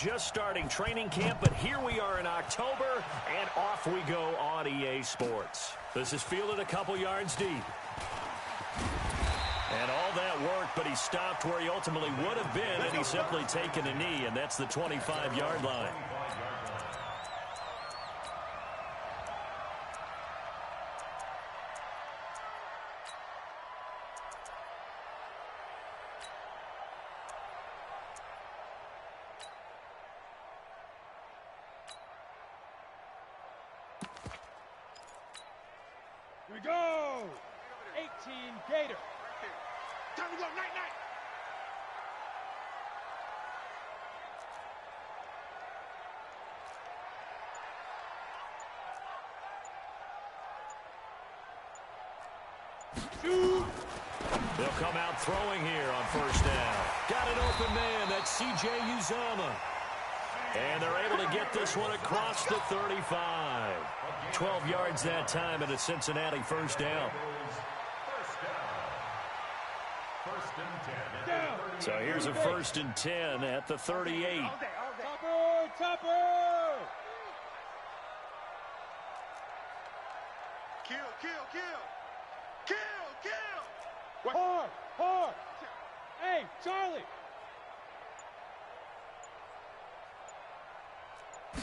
just starting training camp, but here we are in October, and off we go on EA Sports. This is fielded a couple yards deep. And all that work, but he stopped where he ultimately would have been had he simply taken a knee, and that's the 25-yard line. Here we go! 18 Gator. Time to go, night. Shoot! They'll come out throwing here on first down. Got an open man. That's C.J. Uzomah. And they're able to get this one across the 35. 12 yards that time and a Cincinnati first down. So here's a 1st and 10 at the 38. Topper! Kill. Hard! Hey, Charlie!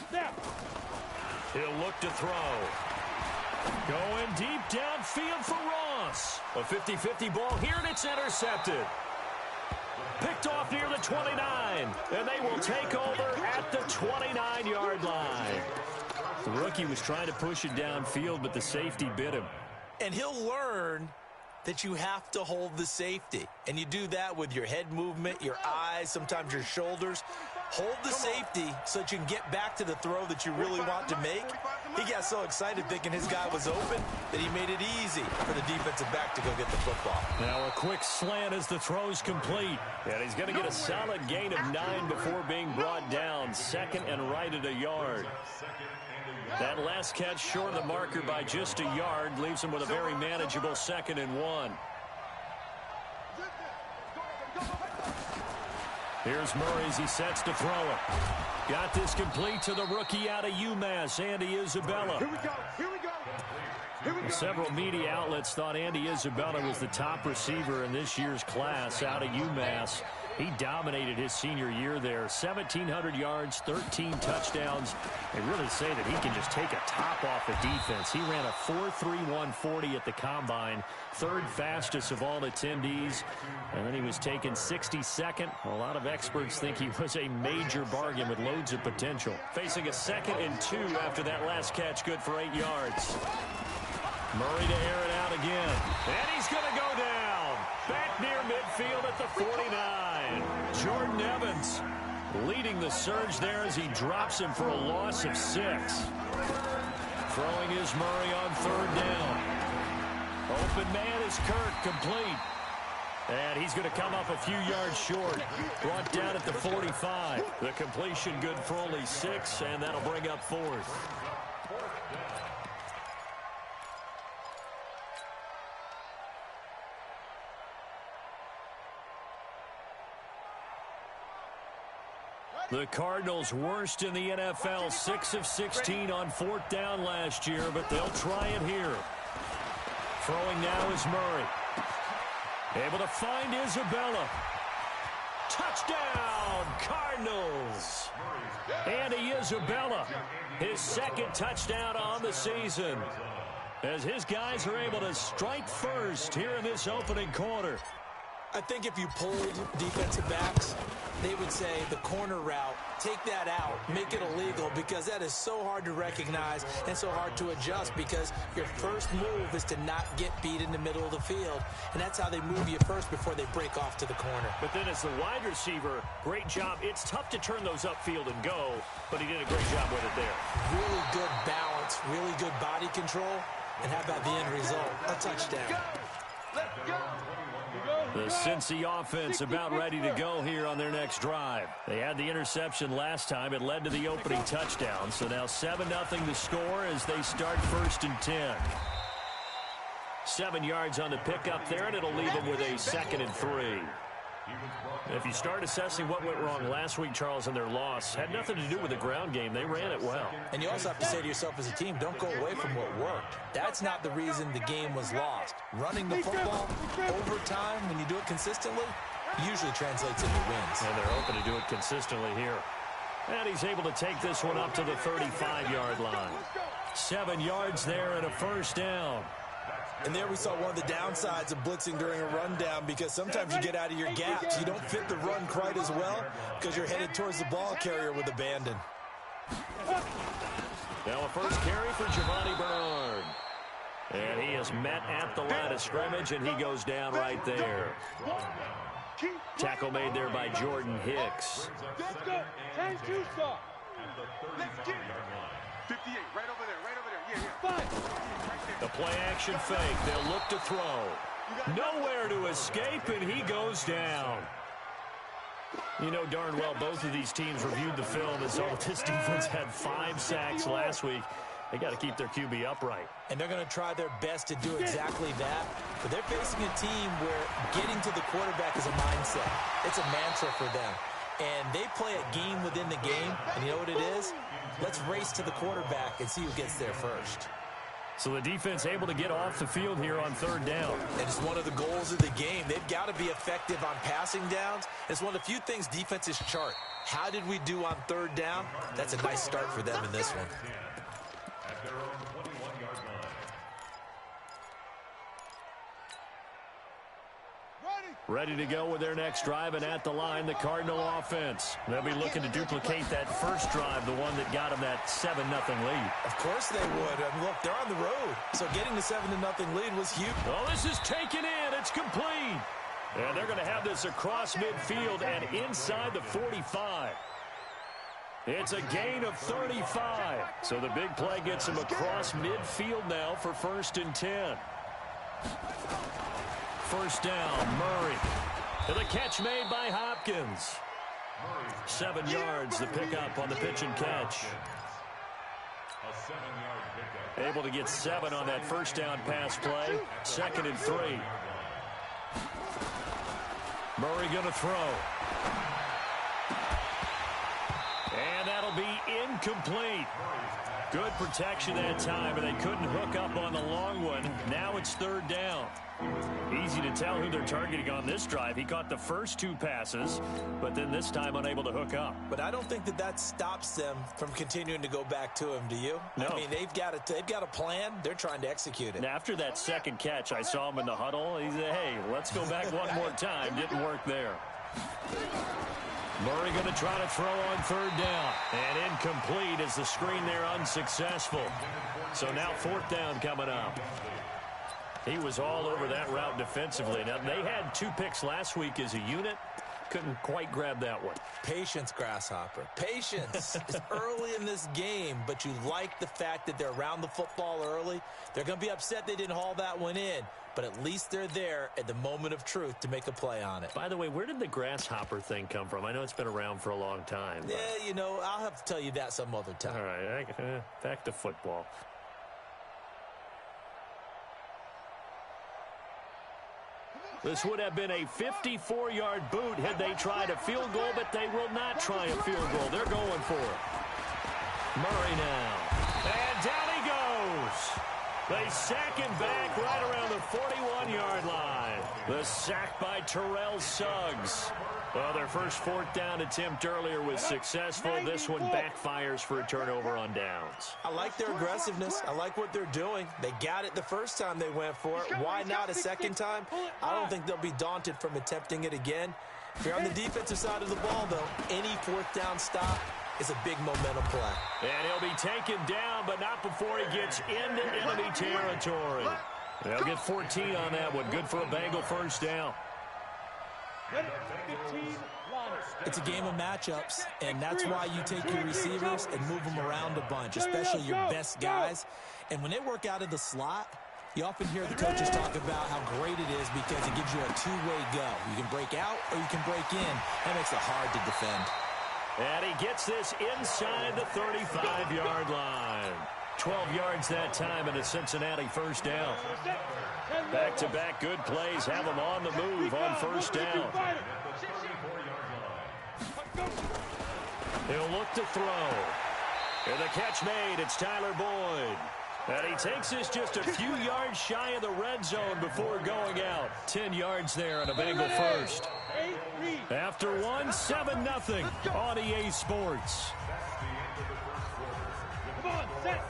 Snap! He'll look to throw. Going deep downfield for Ross. A 50-50 ball here, and it's intercepted. Picked off near the 29, and they will take over at the 29-yard line. The rookie was trying to push it downfield, but the safety bit him. And he'll learn that you have to hold the safety. And you do that with your head movement, your eyes, sometimes your shoulders. Hold the safety so that you can get back to the throw that you really want to make. He got so excited thinking his guy was open that he made it easy for the defensive back to go get the football. Now a quick slant as the throw's complete. And he's going to get a solid gain of 9 before being brought down. Second and right at a yard. That last catch short of the marker by just a yard leaves him with a very manageable 2nd and 1. Here's Murray as he sets to throw it. Got this complete to the rookie out of UMass, Andy Isabella. Here we go. Several media outlets thought Andy Isabella was the top receiver in this year's class out of UMass. He dominated his senior year there. 1,700 yards, 13 touchdowns. They really say that he can just take a top off the defense. He ran a 4.31 40 at the combine, 3rd fastest of all attendees. And then he was taken 62nd. A lot of experts think he was a major bargain with loads of potential. Facing a 2nd and 2 after that last catch, good for 8 yards. Murray to air it out again. And he's going to go down. Back near midfield at the 49. Jordan Evans leading the surge there as he drops him for a loss of 6. Throwing is Murray on 3rd down. Open man is Kirk, complete. And he's going to come up a few yards short. Brought down at the 45. The completion good for only 6, and that'll bring up 4th. The Cardinals worst in the NFL, 6 of 16 on 4th down last year, but they'll try it here. Throwing now is Murray. Able to find Isabella. Touchdown, Cardinals. Andy Isabella, his 2nd touchdown on the season, as his guys are able to strike first here in this opening quarter. I think if you pulled defensive backs, they would say the corner route, take that out, make it illegal, because that is so hard to recognize and so hard to adjust, because your first move is to not get beat in the middle of the field, and that's how they move you first before they break off to the corner. But then as the wide receiver, great job. It's tough to turn those upfield and go, but he did a great job with it there. Really good balance, really good body control, and how about the end result? A touchdown. Let's go. The Cincy offense about ready to go here on their next drive. They had the interception last time. It led to the opening touchdown. So now 7-0 the score as they start 1st and 10. 7 yards on the pickup there, and it'll leave them with a 2nd and 3. If you start assessing what went wrong last week, Charles, in their loss, had nothing to do with the ground game. They ran it well. And you also have to say to yourself as a team, don't go away from what worked. That's not the reason the game was lost. Running the football over time, when you do it consistently, usually translates into wins. And they're hoping to do it consistently here. And he's able to take this one up to the 35-yard line. 7 yards there and a first down. And there we saw one of the downsides of blitzing during a rundown, because sometimes you get out of your gaps. You don't fit the run quite as well because you're headed towards the ball carrier with abandon. Now a first carry for Giovani Bernard. And he is met at the line of scrimmage, and he goes down right there. Tackle made there by Jordan Hicks. Let's go. 10-2 stop. Let's get it. 58, right over there. Yeah. 5. The play action fake. They'll look to throw. Nowhere to escape, and he goes down. You know darn well both of these teams reviewed the film and saw that this defense had 5 sacks last week. They got to keep their QB upright. And they're going to try their best to do exactly that. But they're facing a team where getting to the quarterback is a mindset. It's a mantra for them. And they play a game within the game. And you know what it is? Let's race to the quarterback and see who gets there first. So the defense able to get off the field here on third down. And it's one of the goals of the game. They've got to be effective on passing downs. It's one of the few things defenses chart. How did we do on third down? That's a nice start for them in this one. Ready to go with their next drive, and at the line, the Cardinal offense. They'll be looking to duplicate that first drive, the one that got them that 7-0 lead. Of course they would. I mean, look, they're on the road. So getting the 7-0 lead was huge. Oh, this is taken in. It's complete. And they're going to have this across midfield and inside the 45. It's a gain of 35. So the big play gets them across midfield now for 1st and 10. First down, Murray. To the catch made by Hopkins. 7 yards, the pickup on the pitch and catch. Able to get 7 on that first down pass play. 2nd and 3. Murray going to throw. And that'll be incomplete. Good protection that time, and they couldn't hook up on the long one. Now it's 3rd down. Easy to tell who they're targeting on this drive. He caught the first 2 passes, but then this time unable to hook up. But I don't think that stops them from continuing to go back to him, do you? No. I mean, they've got a plan. They're trying to execute it. And after that second catch, I saw him in the huddle. He said, hey, let's go back one more time. Didn't work there. Murray going to try to throw on 3rd down. And incomplete as the screen there unsuccessful. So now 4th down coming up. He was all over that route defensively. Now, they had 2 picks last week as a unit. Couldn't quite grab that one. Patience, Grasshopper. Patience. It's early in this game, but you like the fact that they're around the football early. They're going to be upset they didn't haul that one in, but at least they're there at the moment of truth to make a play on it. By the way, where did the Grasshopper thing come from? I know it's been around for a long time. But... yeah, you know, I'll have to tell you that some other time. All right, back to football. This would have been a 54-yard boot had they tried a field goal, but they will not try a field goal. They're going for it. Murray now. And down he goes. They sack him back right around the 41-yard line. The sack by Terrell Suggs. Well, their first 4th down attempt earlier was successful. This one backfires for a turnover on downs. I like their aggressiveness. I like what they're doing. They got it the first time they went for it. Why not a second time? I don't think they'll be daunted from attempting it again. If you're on the defensive side of the ball, though, any 4th down stop is a big momentum play. And he'll be taken down, but not before he gets into enemy territory. They'll get 14 on that one. Good for a Bengal first down. 15 liners. It's a game of matchups, and that's why you take your receivers and move them around a bunch, especially your best guys. And when they work out of the slot, you often hear the coaches talk about how great it is because it gives you a 2-way go. You can break out or you can break in. That makes it hard to defend. And he gets this inside the 35-yard line. 12 yards that time and a Cincinnati first down. Back-to-back good plays have them on the move on first down. He'll look to throw. And the catch made. It's Tyler Boyd. And he takes this just a few yards shy of the red zone before going out. 10 yards there and a Bengal first. After one, 7-0 on EA Sports. Come on, set.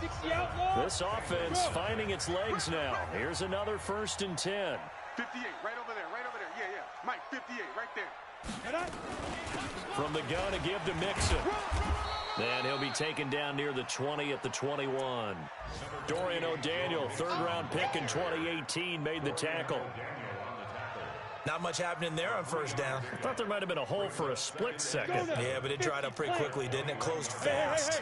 60 outlaw. This offense finding its legs now. Here's another 1st and 10. 58, right over there, right over there. Yeah, yeah. Mike, 58, right there. From the gun to give to Mixon. And he'll be taken down near the 20 at the 21. Dorian O'Daniel, 3rd-round pick in 2018, made the tackle. Not much happening there on first down. I thought there might have been a hole for a split second. Yeah, but it dried up pretty quickly, didn't it? Closed fast.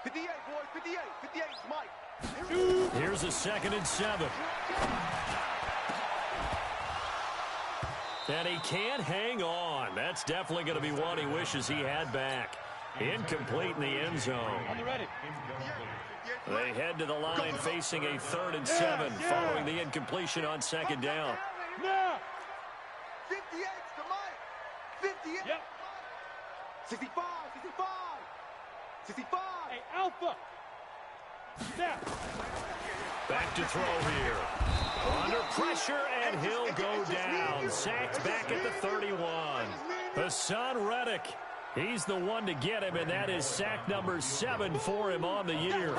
58, boys, 58. 58, Mike. Here's a 2nd and 7. And he can't hang on. That's definitely going to be one he wishes he had back. Incomplete in the end zone. On the ready. They head to the line facing a 3rd and 7 following the incompletion on 2nd down. Now. 58 to Mike. 58. Yep. 65, 65. 65. Hey, Alpha. Snap. Back to throw here. Under pressure, and he'll go down. Sacked back at the 31. Hassan Reddick. He's the one to get him, and that is sack number 7 for him on the year.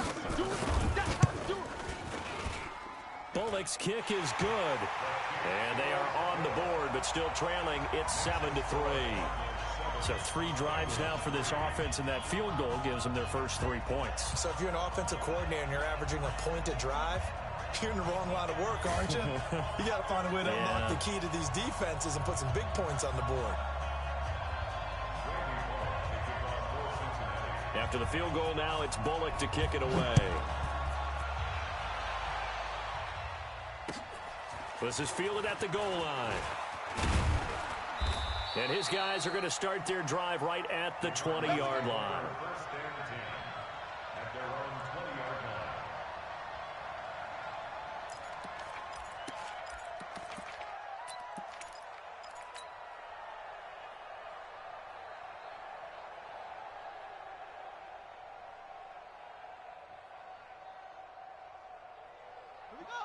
Bullock's kick is good. And they are on the board, but still trailing. It's 7-3. So 3 drives now for this offense, and that field goal gives them their first 3 points. So if you're an offensive coordinator and you're averaging a point a drive, you're in the wrong line of work, aren't you? You got to find a way to unlock the key to these defenses and put some big points on the board. After the field goal now, it's Bullock to kick it away. This is fielded at the goal line. And his guys are going to start their drive right at the 20-yard line.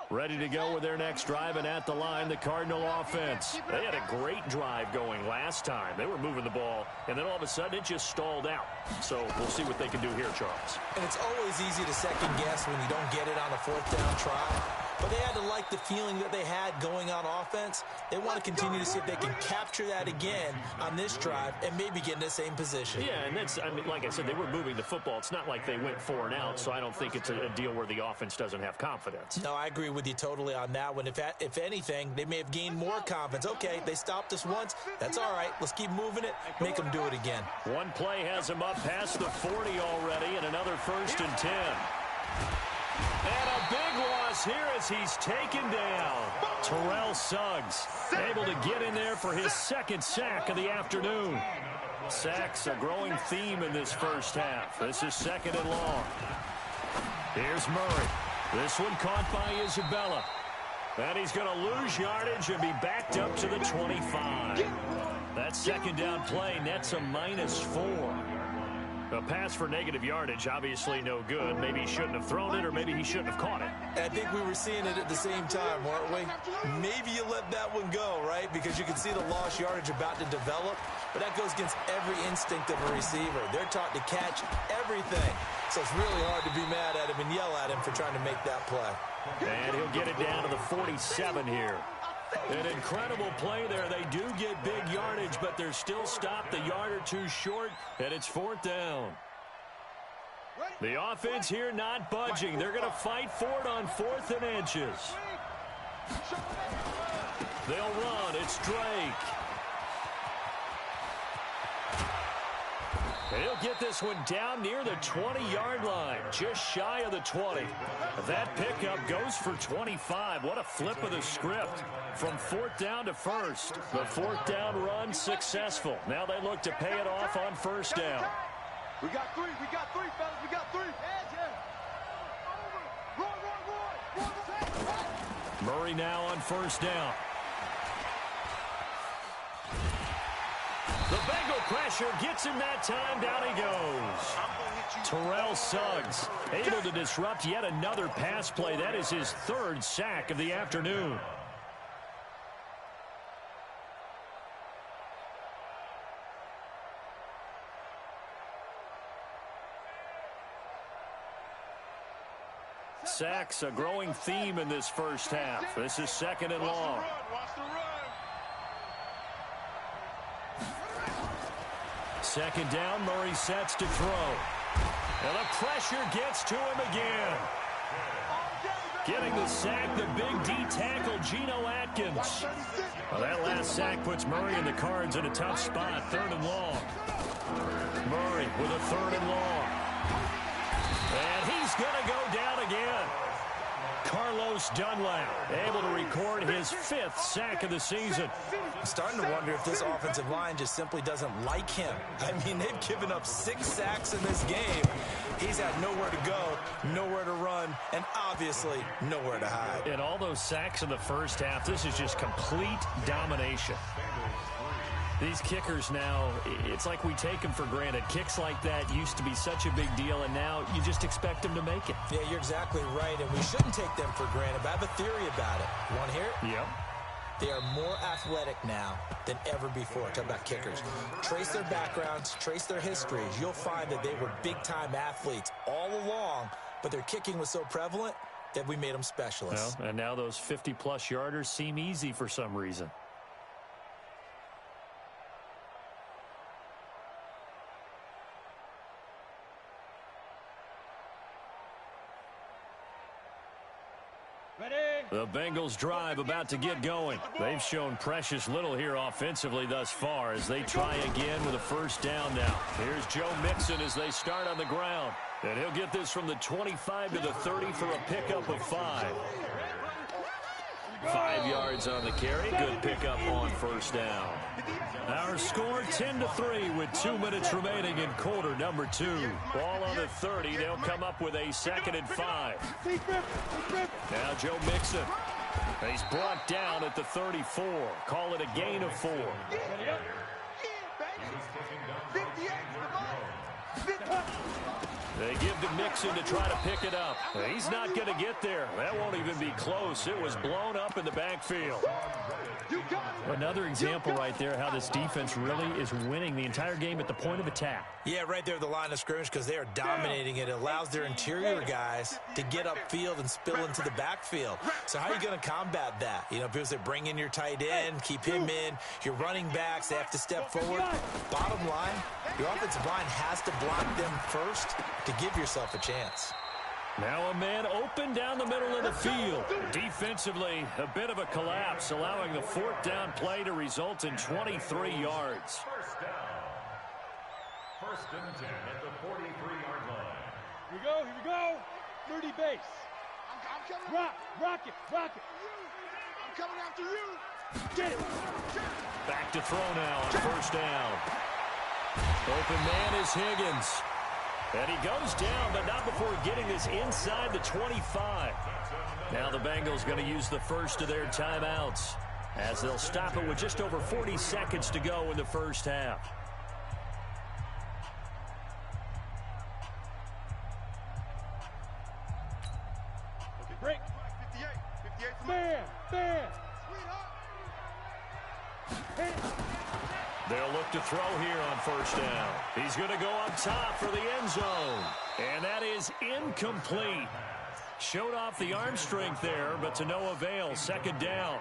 Ready to go with their next drive, and at the line, the Cardinal offense. They had a great drive going last time. They were moving the ball, and then all of a sudden it just stalled out. So we'll see what they can do here, Charles. And it's always easy to second guess when you don't get it on a 4th down try. But they had to like the feeling that they had going on offense. They want to continue to see if they can capture that again on this drive and maybe get in the same position. Yeah, and that's, I mean, like I said, they were moving the football. It's not like they went 4 and out, so I don't think it's a deal where the offense doesn't have confidence. No, I agree with you totally on that one. If anything, they may have gained more confidence. Okay, they stopped us once. That's all right. Let's keep moving it. Make them do it again. One play has them up past the 40 already, and another 1st and 10. And a big loss here as he's taken down. Terrell Suggs able to get in there for his 2nd sack of the afternoon. Sacks a growing theme in this first half. This is 2nd and long. Here's Murray. This one caught by Isabella. And he's going to lose yardage and be backed up to the 25. That 2nd down play nets a -4. A pass for negative yardage, obviously no good. Maybe he shouldn't have thrown it, or maybe he shouldn't have caught it. I think we were seeing it at the same time, weren't we? Maybe you let that one go, right? Because you can see the lost yardage about to develop. But that goes against every instinct of a receiver. They're taught to catch everything. So it's really hard to be mad at him and yell at him for trying to make that play. And he'll get it down to the 47 here. An incredible play there. They do get big yardage, but they're still stopped a yard or 2 short, and it's 4th down. The offense here not budging. They're going to fight for it on 4th and inches. They'll run. It's Drake. He'll get this one down near the 20-yard line, just shy of the 20. That pickup goes for 25. What a flip of the script. From 4th down to 1st. The 4th down run successful. Now they look to pay it off on 1st down. We got three, fellas. We got three. Roy. Murray now on first down. The Bengal pressure gets him that time. Down he goes. Terrell Suggs able to disrupt yet another pass play. That is his third sack of the afternoon. Sacks, a growing theme in this first half. This is second and long. Second down, Murray sets to throw. And the pressure gets to him again. Getting the sack, the big D tackle, Geno Atkins. Well, that last sack puts Murray and the Cards in a tough spot, third and long. Murray with a third and long. And he's going to go down again. Carlos Dunlap able to record his fifth sack of the season. I'm starting to wonder if this offensive line just simply doesn't like him. I mean, they've given up 6 sacks in this game. He's had nowhere to go, nowhere to run, and obviously nowhere to hide. And all those sacks in the first half, this is just complete domination. These kickers now, it's like we take them for granted. Kicks like that used to be such a big deal, and now you just expect them to make it. Yeah, you're exactly right, and we shouldn't take them for granted. But I have a theory about it. You want to hear it? Yep. They are more athletic now than ever before. Talk about kickers. Trace their backgrounds, trace their histories. You'll find that they were big-time athletes all along, but their kicking was so prevalent that we made them specialists. Well, and now those 50-plus yarders seem easy for some reason. The Bengals drive about to get going. They've shown precious little here offensively thus far as they try again with a first down now. Here's Joe Mixon as they start on the ground. And he'll get this from the 25 to the 30 for a pickup of 5. 5 yards on the carry. Good pickup on first down. Our score 10-3 with 2 minutes remaining in quarter number 2. Ball on the 30. They'll come up with a 2nd and 5. Now Joe Mixon. He's brought down at the 34. Call it a gain of 4. They give to Mixon to try to pick it up. He's not going to get there. That won't even be close. It was blown up in the backfield. Another example right there how this defense really is winning the entire game at the point of attack. Yeah, right there at the line of scrimmage because they are dominating it. It allows their interior guys to get upfield and spill into the backfield. So how are you going to combat that? You know, because they bring in your tight end, keep him in. Your running backs, they have to step forward. Bottom line, your offensive line has to block them first to give yourself a chance. Now a man open down the middle of the field. Defensively, a bit of a collapse, allowing the 4th down play to result in 23 yards. First down. 1st and 10 at the 43-yard line. Here we go. 30 base. I'm coming. Rock it. I'm coming after you. Get it. Back to throw now on first down. Open man is Higgins. And he goes down, but not before getting this inside the 25. Now the Bengals going to use the first of their timeouts as they'll stop it with just over 40 seconds to go in the first half. Break. 58. Man. They'll look to throw here on first down. He's going to go up top for the end zone. And that is incomplete. Showed off the arm strength there, but to no avail. 2nd down.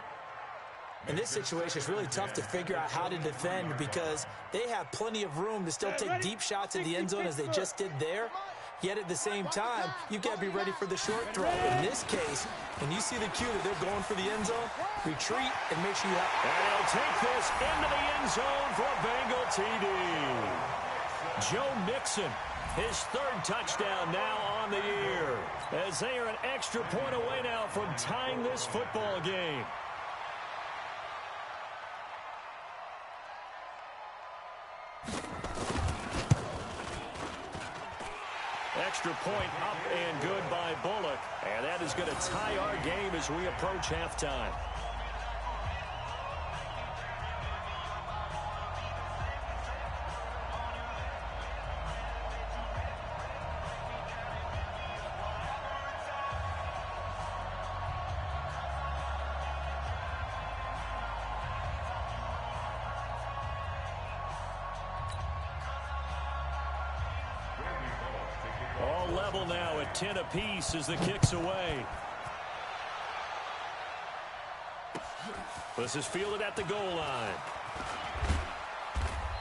In this situation, it's really tough to figure out how to defend because they have plenty of room to still take deep shots at the end zone as they just did there. Yet at the same time, you've got to be ready for the short throw. In this case, when you see the cue that they're going for the end zone, retreat and make sure you have... And he'll take this into the end zone for a Bengal TD. Joe Mixon, his 3rd touchdown now on the year, as they are an extra point away now from tying this football game. Extra point up and good by Bullock. And that is going to tie our game as we approach halftime. All level now at 10 apiece as the kick's away. This is fielded at the goal line.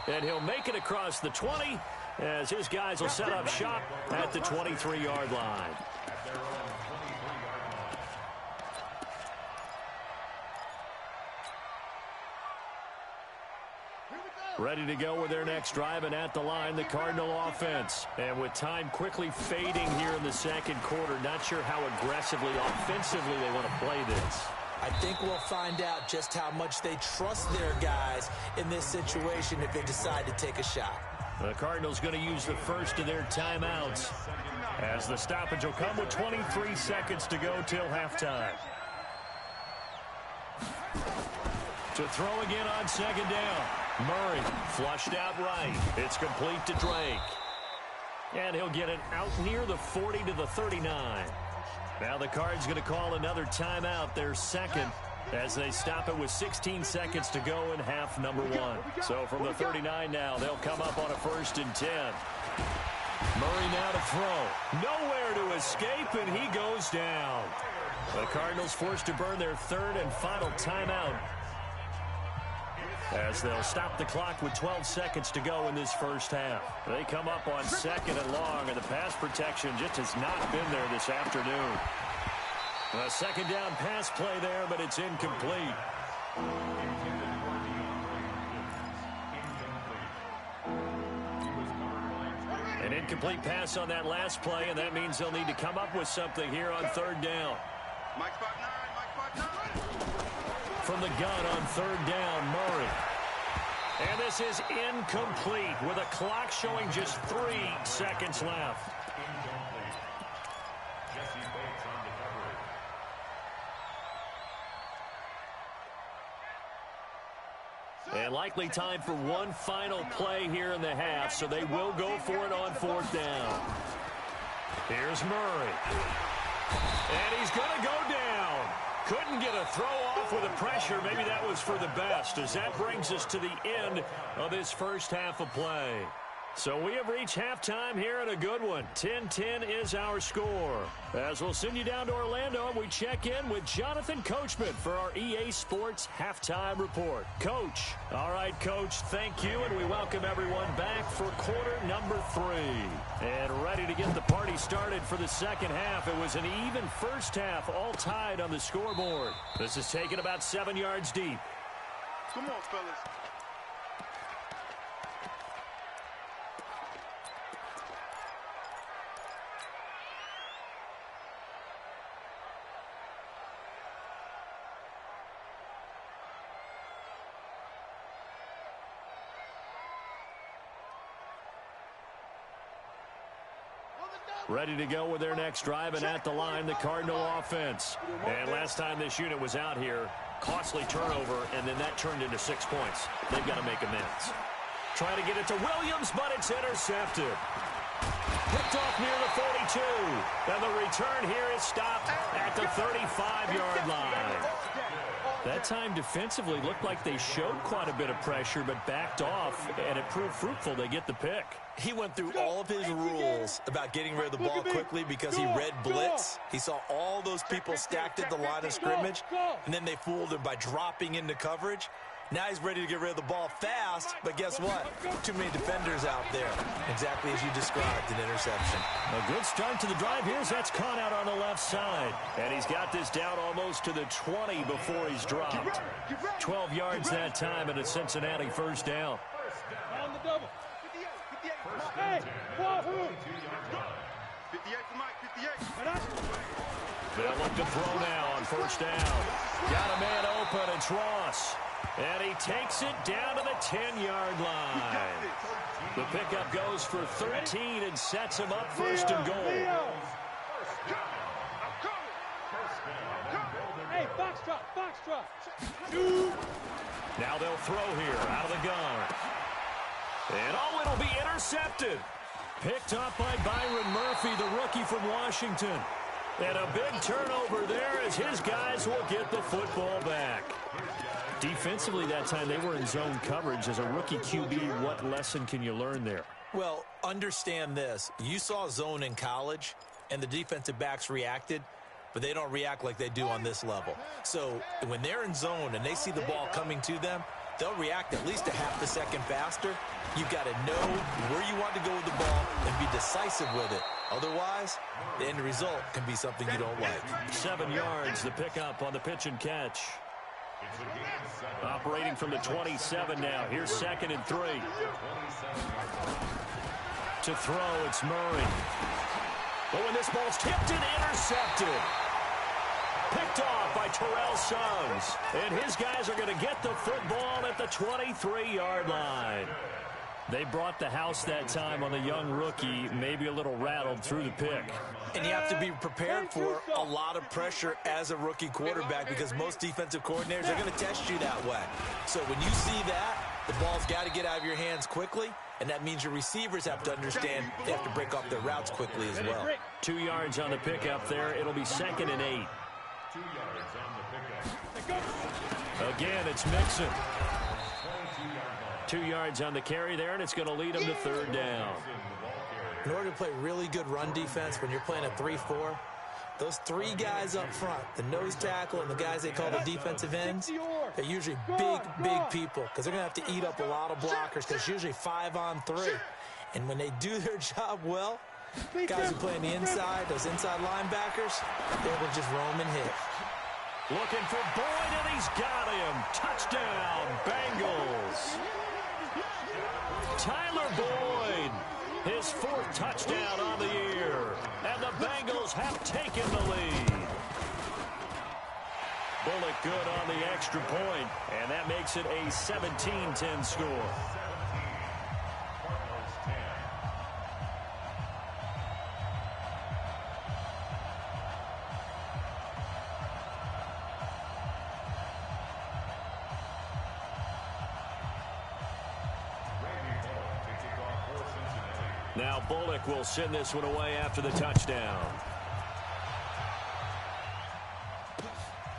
And he'll make it across the 20 as his guys will set up shop at the 23-yard line. Ready to go with their next drive, and at the line, the Cardinal offense. And with time quickly fading here in the second quarter, not sure how aggressively, offensively they want to play this. I think we'll find out just how much they trust their guys in this situation if they decide to take a shot. The Cardinals going to use the first of their timeouts as the stoppage will come with 23 seconds to go till halftime. To throw again on second down. Murray flushed out right. It's complete to Drake. And he'll get it out near the 40 to the 39. Now the Cards going to call another timeout, their second, as they stop it with 16 seconds to go in half number one. So from the 39 now, they'll come up on a 1st and 10. Murray now to throw. Nowhere to escape, and he goes down. The Cardinals forced to burn their third and final timeout, as they'll stop the clock with 12 seconds to go in this first half. They come up on 2nd and long, and the pass protection just has not been there this afternoon. A second down pass play there, but it's incomplete. An incomplete pass on that last play, and that means they'll need to come up with something here on 3rd down. Mike spot 9, Mike spot 9. From the gun on 3rd down, Murray. And this is incomplete with a clock showing just 3 seconds left. And likely time for one final play here in the half, so they will go for it on 4th down. Here's Murray. And he's going to go down. Couldn't get a throw off with the pressure. Maybe that was for the best, as that brings us to the end of this first half of play. So we have reached halftime here in a good one. 10-10 is our score. As we'll send you down to Orlando, and we check in with Jonathan Coachman for our EA Sports Halftime Report. Coach. All right, Coach, thank you, and we welcome everyone back for quarter number 3. And ready to get the party started for the second half. It was an even first half, all tied on the scoreboard. This is taken about 7 yards deep. Come on, fellas. Ready to go with their next drive, and at the line, the Cardinal offense. And last time this unit was out here, costly turnover, and then that turned into 6 points. They've got to make amends. Trying to get it to Williams, but it's intercepted. Picked off near the 42. And the return here is stopped at the 35-yard line. That time defensively looked like they showed quite a bit of pressure, but backed off, and it proved fruitful. They get the pick. He went through all of his rules about getting rid of the ball quickly because he read blitz. He saw all those people stacked at the line of scrimmage, and then they fooled him by dropping into coverage. Now he's ready to get rid of the ball fast, but guess what? Too many defenders out there. Exactly as you described, an interception. A good start to the drive here as that's caught out on the left side. And he's got this down almost to the 20 before he's dropped. 12 yards that time, and a Cincinnati first down. On the double. 58. Hey, Wahoo! 58 for Mike, 58. They'll look to throw now on first down. Got a man open, it's Ross. And he takes it down to the 10-yard line. The pickup goes for 13 and sets him up first and goal. Hey, foxtrot. Now they'll throw here out of the gun. And it'll be intercepted. Picked up by Byron Murphy, the rookie from Washington. And a big turnover there as his guys will get the football back. Defensively that time, they were in zone coverage. As a rookie QB, what lesson can you learn there? Well, understand this. You saw zone in college, and the defensive backs reacted, but they don't react like they do on this level. So when they're in zone and they see the ball coming to them, they'll react at least a half a second faster. You've got to know where you want to go with the ball and be decisive with it. Otherwise, the end result can be something you don't like. 7 yards, the pickup on the pitch and catch. Operating from the 27 now. Here's 2nd and 3. To throw, it's Murray. But when this ball's tipped and intercepted. Picked off by Terrell Suggs. And his guys are going to get the football at the 23-yard line. They brought the house that time on the young rookie, maybe a little rattled through the pick. And you have to be prepared for a lot of pressure as a rookie quarterback because most defensive coordinators are going to test you that way. So when you see that, the ball's got to get out of your hands quickly, and that means your receivers have to understand they have to break off their routes quickly as well. 2 yards on the pickup there. It'll be 2nd and 8. 2 yards on the pickup. Again, it's Mixon. 2 yards on the carry there, and it's going to lead them to 3rd down. In order to play really good run defense when you're playing a 3-4, those 3 guys up front, the nose tackle and the guys they call the defensive ends, they're usually big people because they're going to have to eat up a lot of blockers because it's usually 5-on-3. And when they do their job well, guys who play on the inside, those inside linebackers, they're able to just roam and hit. Looking for Boyd, and he's got him. Touchdown, Bengals. Tyler Boyd, his 4th touchdown on the year. And the Bengals have taken the lead. Bullock good on the extra point, and that makes it a 17-10 score. Now Bullock will send this one away after the touchdown.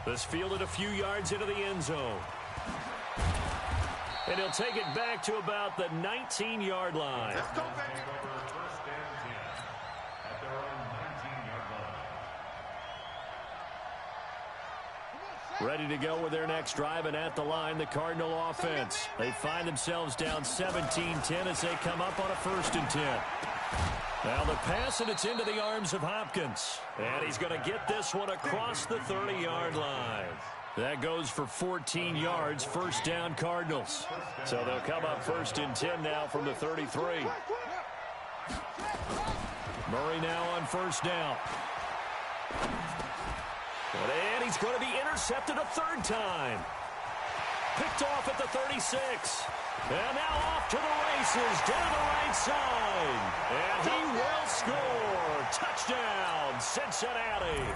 This fielded a few yards into the end zone. And he'll take it back to about the 19-yard line. Let's go, baby. First and 10 at their own 19-yard line. Ready to go with their next drive, and at the line, the Cardinal offense. They find themselves down 17-10 as they come up on a 1st and 10. Now the pass, and it's into the arms of Hopkins. And he's going to get this one across the 30-yard line. That goes for 14 yards, 1st down Cardinals. So they'll come up 1st and 10 now from the 33. Murray now on 1st down. And he's going to be intercepted a 3rd time. Picked off at the 36. And now off to the races down the right side. And he will score. Touchdown, Cincinnati.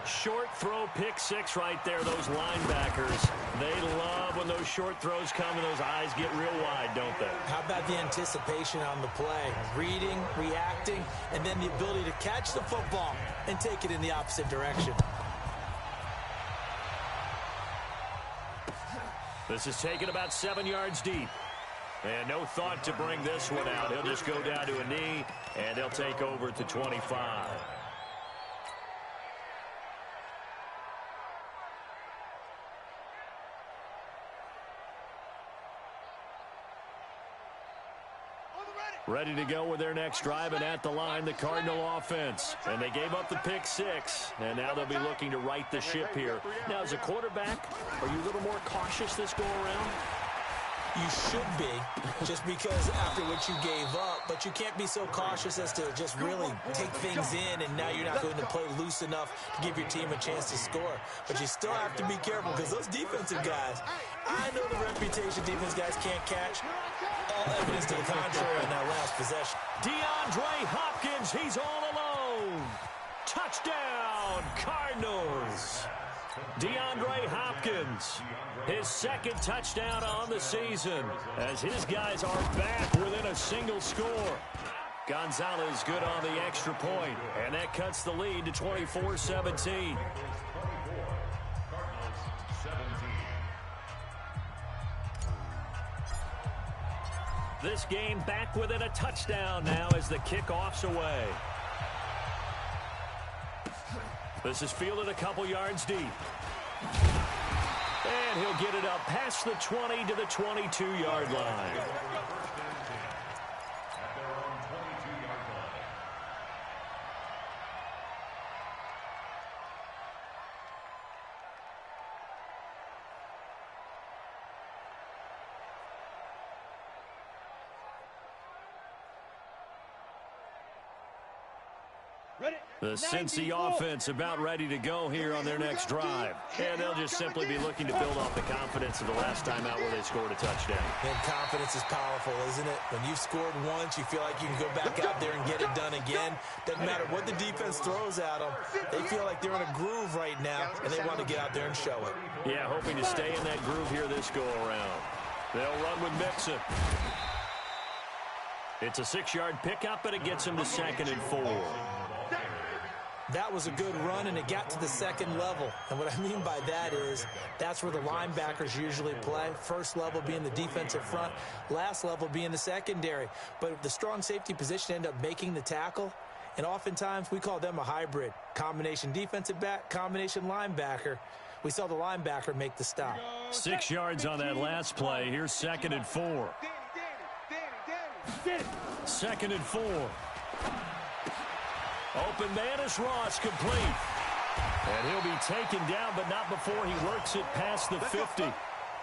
Short throw, pick 6 right there. Those linebackers, they love when those short throws come and those eyes get real wide, don't they? How about the anticipation on the play? Reading, reacting, and then the ability to catch the football and take it in the opposite direction. This is taken about 7 yards deep. And no thought to bring this one out. He'll just go down to a knee, and they'll take over at the 25. Ready to go with their next drive, and at the line, the Cardinal offense. And they gave up the pick 6, and now they'll be looking to right the ship here. Now, as a quarterback, are you a little more cautious this go around? You should be, just because after what you gave up, but you can't be so cautious as to just really take things in, and now you're not going to play loose enough to give your team a chance to score. But you still have to be careful, because those defensive guys, I know the reputation defense guys can't catch. All evidence to the contrary on that last possession. DeAndre Hopkins, he's all alone. Touchdown, Cardinals. DeAndre Hopkins, his second touchdown on the season, as his guys are back within a single score. Gonzalez good on the extra point, and that cuts the lead to 24-17. This game back within a touchdown now as the kickoff's away. This is fielded a couple yards deep. And he'll get it up past the 20 to the 22-yard line. The Cincy offense about ready to go here on their next drive. And they'll just simply be looking to build off the confidence of the last time out where they scored a touchdown. And confidence is powerful, isn't it? When you've scored once, you feel like you can go back out there and get it done again. Doesn't matter what the defense throws at them. They feel like they're in a groove right now, and they want to get out there and show it. Yeah, hoping to stay in that groove here this go-around. They'll run with Mixon. It's a 6-yard pickup, and it gets him to 2nd and 4. That was a good run, and it got to the second level. And what I mean by that is that's where the linebackers usually play. First level being the defensive front, last level being the secondary. But if the strong safety position end up making the tackle, and oftentimes we call them a hybrid. Combination defensive back, combination linebacker. We saw the linebacker make the stop. 6 yards on that last play. Here's 2nd and 4. 2nd and 4. Open man is Ross, complete. And he'll be taken down, but not before he works it past the 50.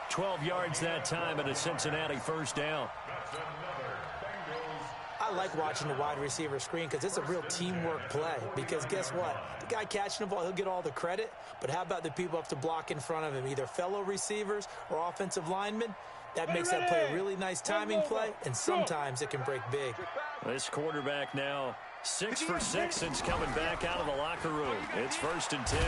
12 yards that time and a Cincinnati first down. I like watching the wide receiver screen because it's a real teamwork play. Because guess what? The guy catching the ball, he'll get all the credit. But how about the people up to block in front of him, either fellow receivers or offensive linemen? That makes that play a really nice timing play, and sometimes it can break big. This quarterback now 6 for 6 since coming back out of the locker room. It's 1st and 10.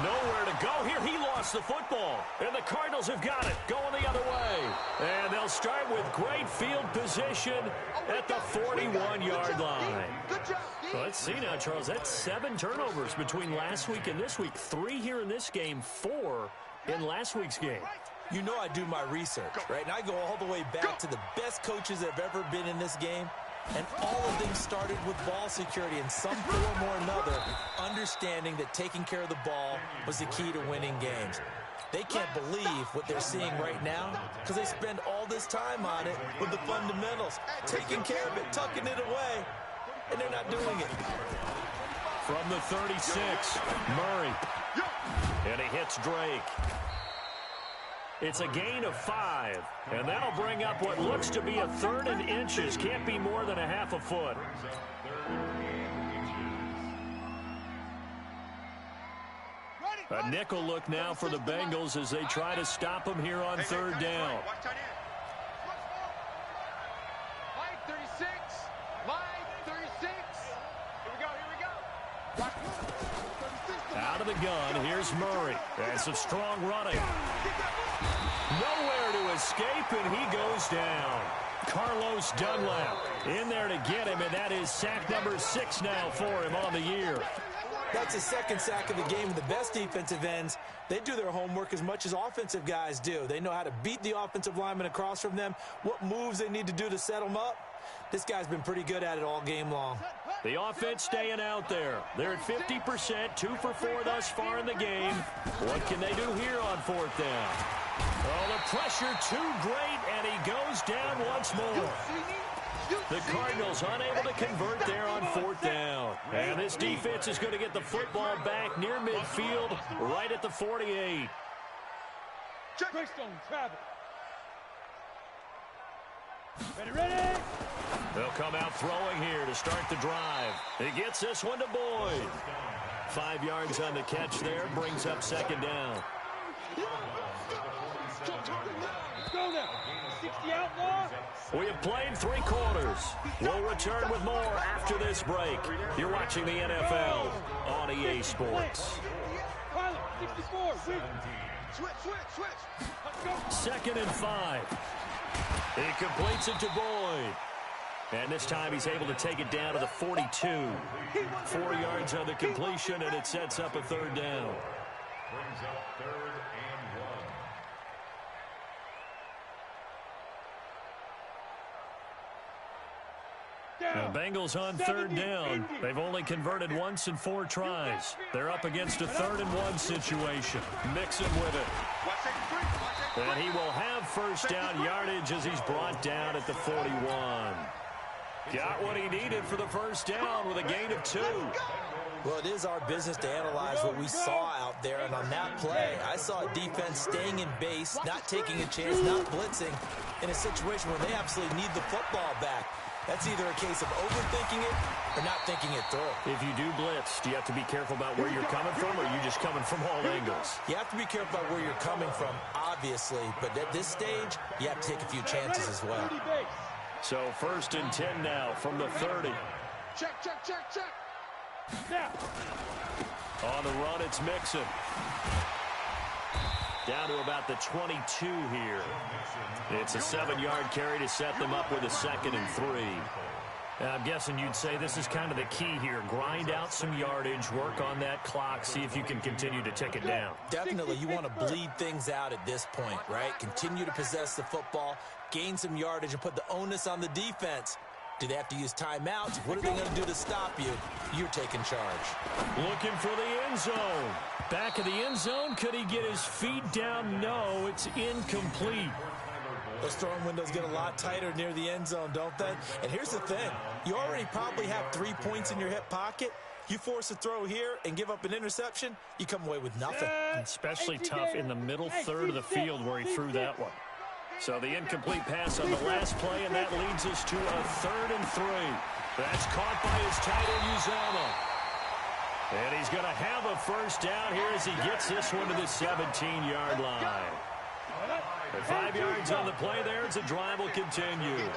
Nowhere to go here. He lost the football. And the Cardinals have got it going the other way. And they'll start with great field position at the 41-yard line. Let's see now, Charles. That's 7 turnovers between last week and this week. 3 here in this game, 4 in last week's game. You know I do my research, right? And I go all the way back to the best coaches that have ever been in this game. And all of them started with ball security in some form or another, understanding that taking care of the ball was the key to winning games. They can't believe what they're seeing right now because they spend all this time on it with the fundamentals, taking care of it, tucking it away, and they're not doing it. From the 36, Murray. And he hits Drake. It's a gain of 5, and that'll bring up what looks to be a 3rd and inches. Can't be more than a half a foot. A nickel look now for the Bengals as they try to stop him here on 3rd down. Line 36. Line 36. Here we go. Out of the gun, here's Murray. That's some strong running. Nowhere to escape, and he goes down. Carlos Dunlap in there to get him, and that is sack number 6 now for him on the year. That's his 2nd sack of the game. The best defensive ends, they do their homework as much as offensive guys do. They know how to beat the offensive lineman across from them, what moves they need to do to set them up. This guy's been pretty good at it all game long. The offense staying out there. They're at 50%, 2 for 4 thus far in the game. What can they do here on 4th down? Oh, the pressure too great, and he goes down once more. The Cardinals unable to convert there on 4th down. And this defense is going to get the football back near midfield, right at the 48. Greystone, travel. Ready. They'll come out throwing here to start the drive. He gets this one to Boyd. 5 yards on the catch there, brings up second down. Let's go now. 60 outlaw. We have played 3 quarters. We'll return with more after this break. You're watching the NFL on EA Sports. Pilot, 64. Win. Switch. Let's go. 2nd and 5. He completes it to Boyd. And this time he's able to take it down to the 42. 4 yards on the completion, and it sets up a 3rd down. Brings up 3rd and 1. The Bengals on 3rd down. They've only converted once in 4 tries. They're up against a 3rd and 1 situation. Mixon with it. And he will have 1st down yardage as he's brought down at the 41. Got what he needed for the 1st down with a gain of 2. Well, it is our business to analyze what we saw out there, and on that play, I saw a defense staying in base, not taking a chance, not blitzing, in a situation where they absolutely need the football back. That's either a case of overthinking it or not thinking it through. If you do blitz, do you have to be careful about where you're coming from, or are you just coming from all angles? You have to be careful about where you're coming from, obviously, but at this stage, you have to take a few chances as well. So 1st and 10 now from the 30. Check. Now. On the run, it's Mixon. Down to about the 22 here. It's a 7-yard carry to set them up with a 2nd and 3. I'm guessing you'd say this is kind of the key here. Grind out some yardage, work on that clock, see if you can continue to tick it down. Definitely, you want to bleed things out at this point, right? Continue to possess the football, gain some yardage, and put the onus on the defense. Do they have to use timeouts? What are they going to do to stop you? You're taking charge. Looking for the end zone. Back of the end zone. Could he get his feet down? No, it's incomplete. Those throwing windows get a lot tighter near the end zone, don't they? And here's the thing. You already probably have 3 points in your hip pocket. You force a throw here and give up an interception, you come away with nothing. Especially tough in the middle third of the field where he threw that one. So the incomplete pass on the last play, and that leads us to a 3rd and 3. That's caught by his tight end, Uzomah. And he's going to have a 1st down here as he gets this one to the 17-yard line. At 5 yards on the play there, as the drive will continue.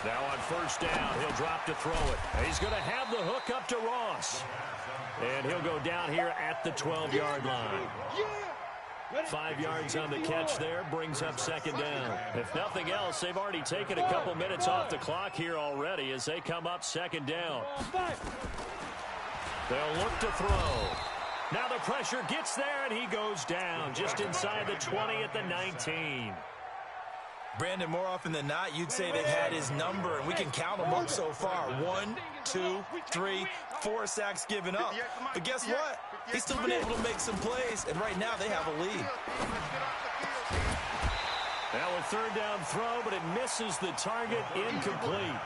Now on 1st down, he'll drop to throw it. He's going to have the hook up to Ross. And he'll go down here at the 12-yard line. 5 yards on the catch there, brings up 2nd down. If nothing else, they've already taken a couple minutes off the clock here already as they come up 2nd down. They'll look to throw. Now the pressure gets there, and he goes down just inside the 20 at the 19. Brandon, more often than not, you'd say they've had his number, and we can count them up so far. 1, 2, 3, 4 sacks given up. But guess what? He's still been able to make some plays, and right now they have a lead. Now a 3rd down throw, but it misses the target, incomplete.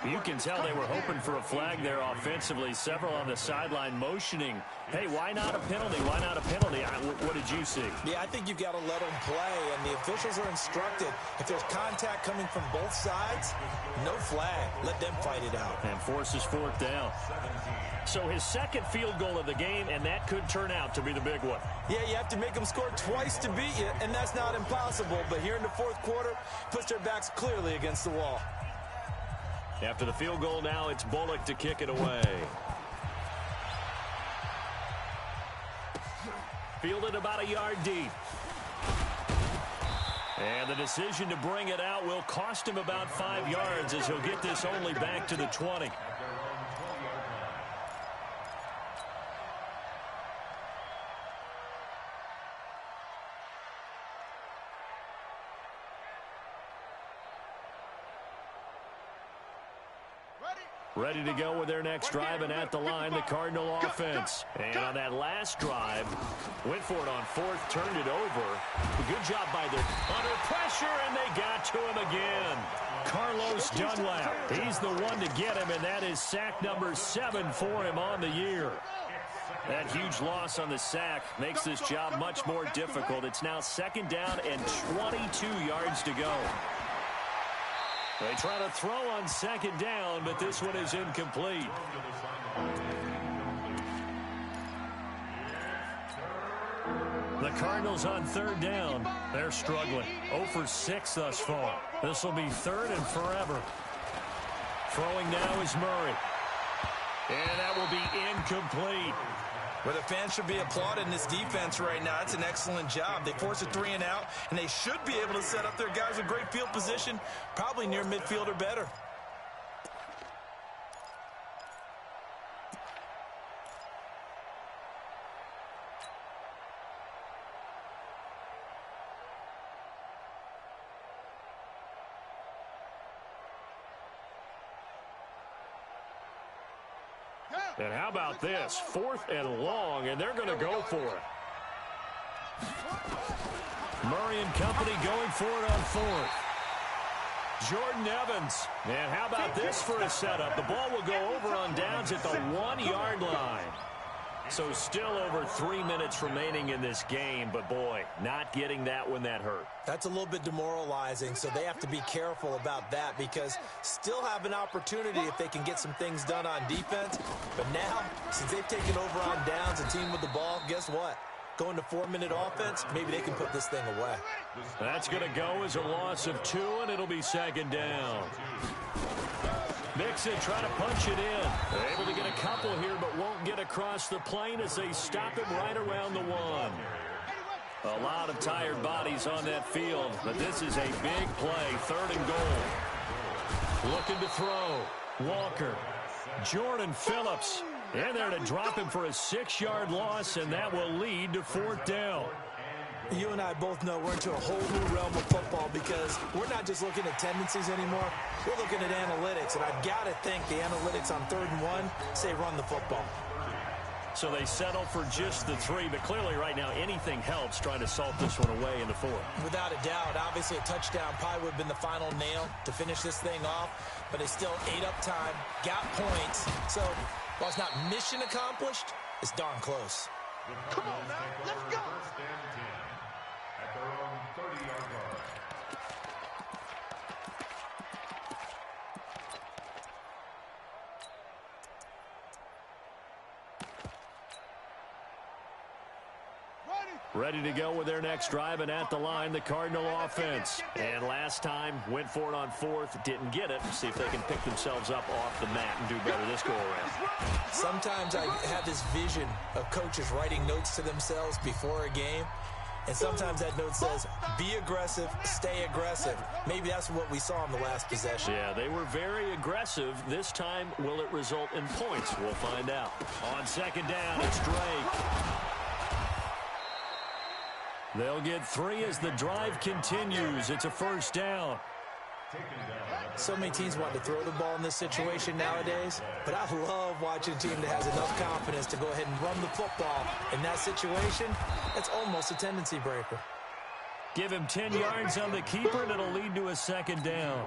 You can tell they were hoping for a flag there offensively. Several on the sideline motioning, hey, why not a penalty? Why not a penalty? What did you see? Yeah, I think you've got to let them play, and the officials are instructed. If there's contact coming from both sides, no flag. Let them fight it out. And forces 4th down. So his 2nd field goal of the game, and that could turn out to be the big one. Yeah, you have to make them score twice to beat you, and that's not impossible. But here in the 4th quarter, puts their backs clearly against the wall. After the field goal now, it's Bullock to kick it away. Fielded about a yard deep. And the decision to bring it out will cost him about 5 yards as he'll get this only back to the 20. Ready to go with their next drive, and at the line, the Cardinal offense. And on that last drive, went for it on 4th, turned it over. Good job by their under pressure, and they got to him again. Carlos Dunlap, he's the one to get him, and that is sack number 7 for him on the year. That huge loss on the sack makes this job much more difficult. It's now 2nd down and 22 yards to go. They try to throw on 2nd down, but this one is incomplete. The Cardinals on 3rd down. They're struggling. 0 for 6 thus far. This will be 3rd and forever. Throwing now is Murray. And that will be incomplete. Well, the fans should be applauding this defense right now. It's an excellent job. They force a 3 and out, and they should be able to set up their guys with great field position, probably near midfield or better. And how about this? 4th and long, and they're going to go for it. Murray and company going for it on 4th. Jordan Evans. And how about this for a setup? The ball will go over on downs at the 1-yard line. So still over 3 minutes remaining in this game, but boy, not getting that when that hurt. That's a little bit demoralizing, so they have to be careful about that because still have an opportunity if they can get some things done on defense. But now, since they've taken over on downs and team with the ball, guess what? Going to 4-minute offense, maybe they can put this thing away. That's going to go as a loss of 2, and it'll be 2nd down. Mixon trying to punch it in. They're able to get a couple here, but won't get across the plane as they stop him right around the 1. A lot of tired bodies on that field, but this is a big play. 3rd and goal. Looking to throw. Walker. Jordan Phillips. In there to drop him for a 6-yard loss, and that will lead to 4th down. You and I both know we're into a whole new realm of football because we're not just looking at tendencies anymore. We're looking at analytics, and I've got to think the analytics on 3rd and 1 say run the football. So they settle for just the 3, but clearly right now anything helps trying to salt this one away in the 4th. Without a doubt, obviously a touchdown probably would have been the final nail to finish this thing off, but they still ate up time, got points. So while it's not mission accomplished, it's darn close. Come on now, let's go. 1st and 10 at their own 30-yard line. Ready to go with their next drive, and at the line, the Cardinal offense. And last time, went for it on 4th, didn't get it. See if they can pick themselves up off the mat and do better this go-around. Sometimes I have this vision of coaches writing notes to themselves before a game, and sometimes that note says, be aggressive, stay aggressive. Maybe that's what we saw in the last possession. Yeah, they were very aggressive. This time, will it result in points? We'll find out. On 2nd down, it's Drake. They'll get 3 as the drive continues. It's a 1st down. So many teams want to throw the ball in this situation nowadays, but I love watching a team that has enough confidence to go ahead and run the football. In that situation, it's almost a tendency breaker. Give him 10 yards on the keeper, and it'll lead to a 2nd down.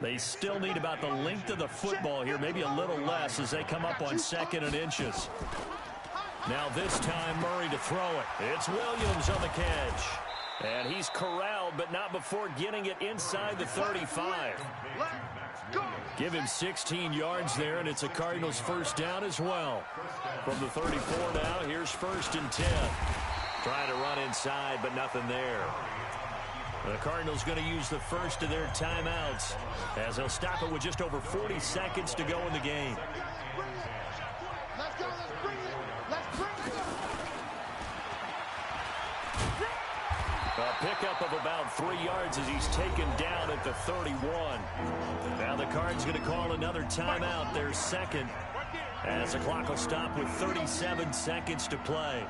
They still need about the length of the football here, maybe a little less as they come up on 2nd and inches. Now this time, Murray to throw it. It's Williams on the catch. And he's corralled, but not before getting it inside the 35. Give him 16 yards there, and it's a Cardinals 1st down as well. From the 34 now, here's 1st and 10. Trying to run inside, but nothing there. The Cardinals going to use the first of their timeouts as they'll stop it with just over 40 seconds to go in the game. Let's go, let's bring it. Let's bring it. A pickup of about 3 yards as he's taken down at the 31. Now the Cards going to call another timeout, their 2nd, as the clock will stop with 37 seconds to play.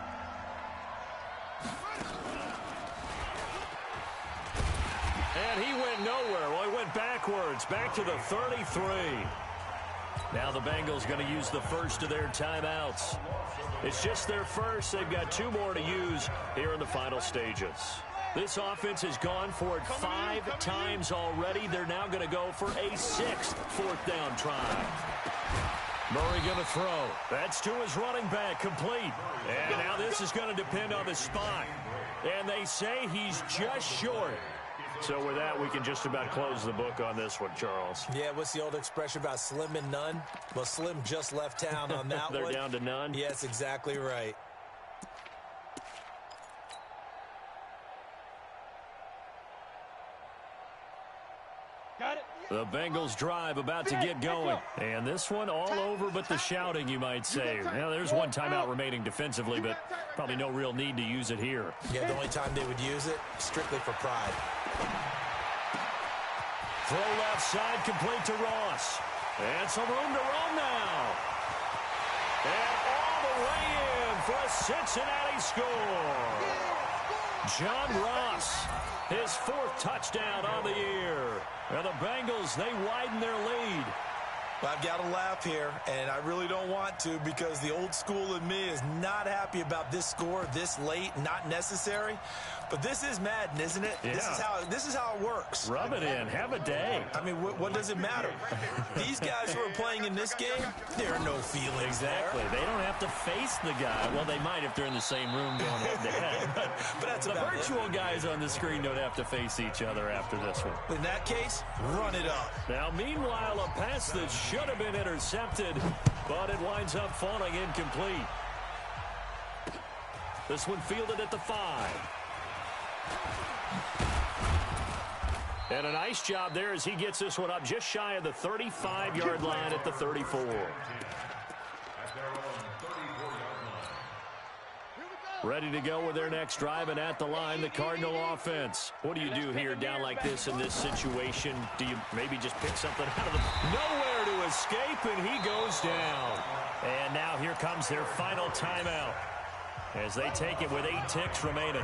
And he went nowhere. Well, he went backwards, back to the 33. Now the Bengals going to use the first of their timeouts. It's just their first. They've got 2 more to use here in the final stages. This offense has gone for it 5 times already. They're now going to go for a 6th fourth down try. Murray going to throw. That's to his running back, complete. And now this is going to depend on the spot. And they say he's just short. So with that, we can just about close the book on this one, Charles. Yeah, what's the old expression about slim and none? Well, Slim just left town on that They're one. down to none? Yes, exactly right. Got it. The Bengals drive about to get going. And this one all over but the shouting, you might say. Now, there's one timeout remaining defensively, but probably no real need to use it here. Yeah, the only time they would use it, strictly for pride. Throw left side, complete to Ross. And some room to roam now. And all the way in for a Cincinnati score. John Ross, his 4th touchdown on the year. And the Bengals, they widen their lead. I've got to laugh here, and I really don't want to because the old school in me is not happy about this score this late, not necessary. But this is Madden, isn't it? Yeah. This is how it works. Rub it in. Have a day. I mean, what does it matter? These guys who are playing in this game, there are no feelings Exactly. there. They don't have to face the guy. Well, they might if they're in the same room going head-to-head. But that's the about virtual it. guys on the screen don't have to face each other after this one. In that case, run it up. Now, meanwhile, a pass that should have been intercepted, but it winds up falling incomplete. This one fielded at the 5. And a nice job there as he gets this one up just shy of the 35-yard line at the 34. Ready to go with their next drive, and at the line, the Cardinal offense. What do you do here down like this in this situation? Do you maybe just pick something out of the nowhere to escape, and he goes down. And now here comes their final timeout as they take it with 8 ticks remaining.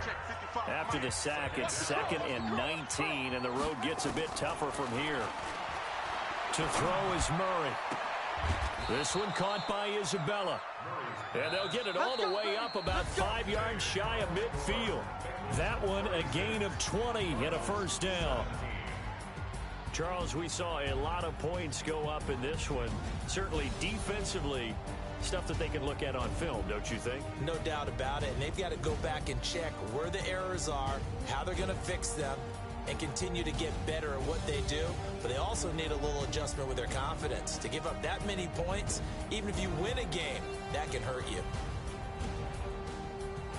After the sack, it's 2nd and 19, and the road gets a bit tougher from here. To throw is Murray. This one caught by Isabella. And they'll get it all the way up about 5 yards shy of midfield. That one a gain of 20 and a first down. Charles, we saw a lot of points go up in this one. Certainly defensively, stuff that they can look at on film, don't you think? No doubt about it. And they've got to go back and check where the errors are, how they're going to fix them, and continue to get better at what they do. But they also need a little adjustment with their confidence. To give up that many points, even if you win a game, that can hurt you.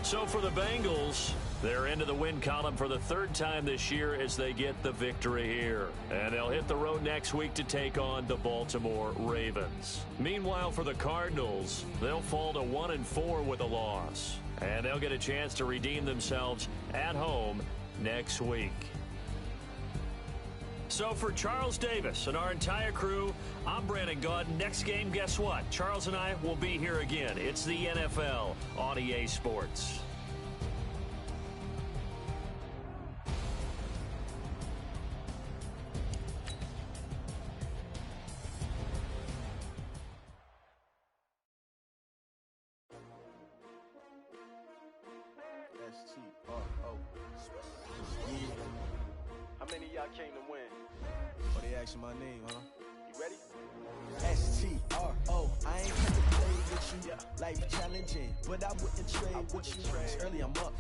So for the Bengals, they're into the win column for the 3rd time this year as they get the victory here. And they'll hit the road next week to take on the Baltimore Ravens. Meanwhile, for the Cardinals, they'll fall to 1-4 with a loss. And they'll get a chance to redeem themselves at home next week. So for Charles Davis and our entire crew, I'm Brandon Gaudin. Next game, guess what? Charles and I will be here again. It's the NFL on EA Sports. How many of y'all came to win? Oh, they asking my name, huh? You ready? S-T-R-O, I ain't come to play with you. Life challenging, but I wouldn't trade with you. It's early, I'm up.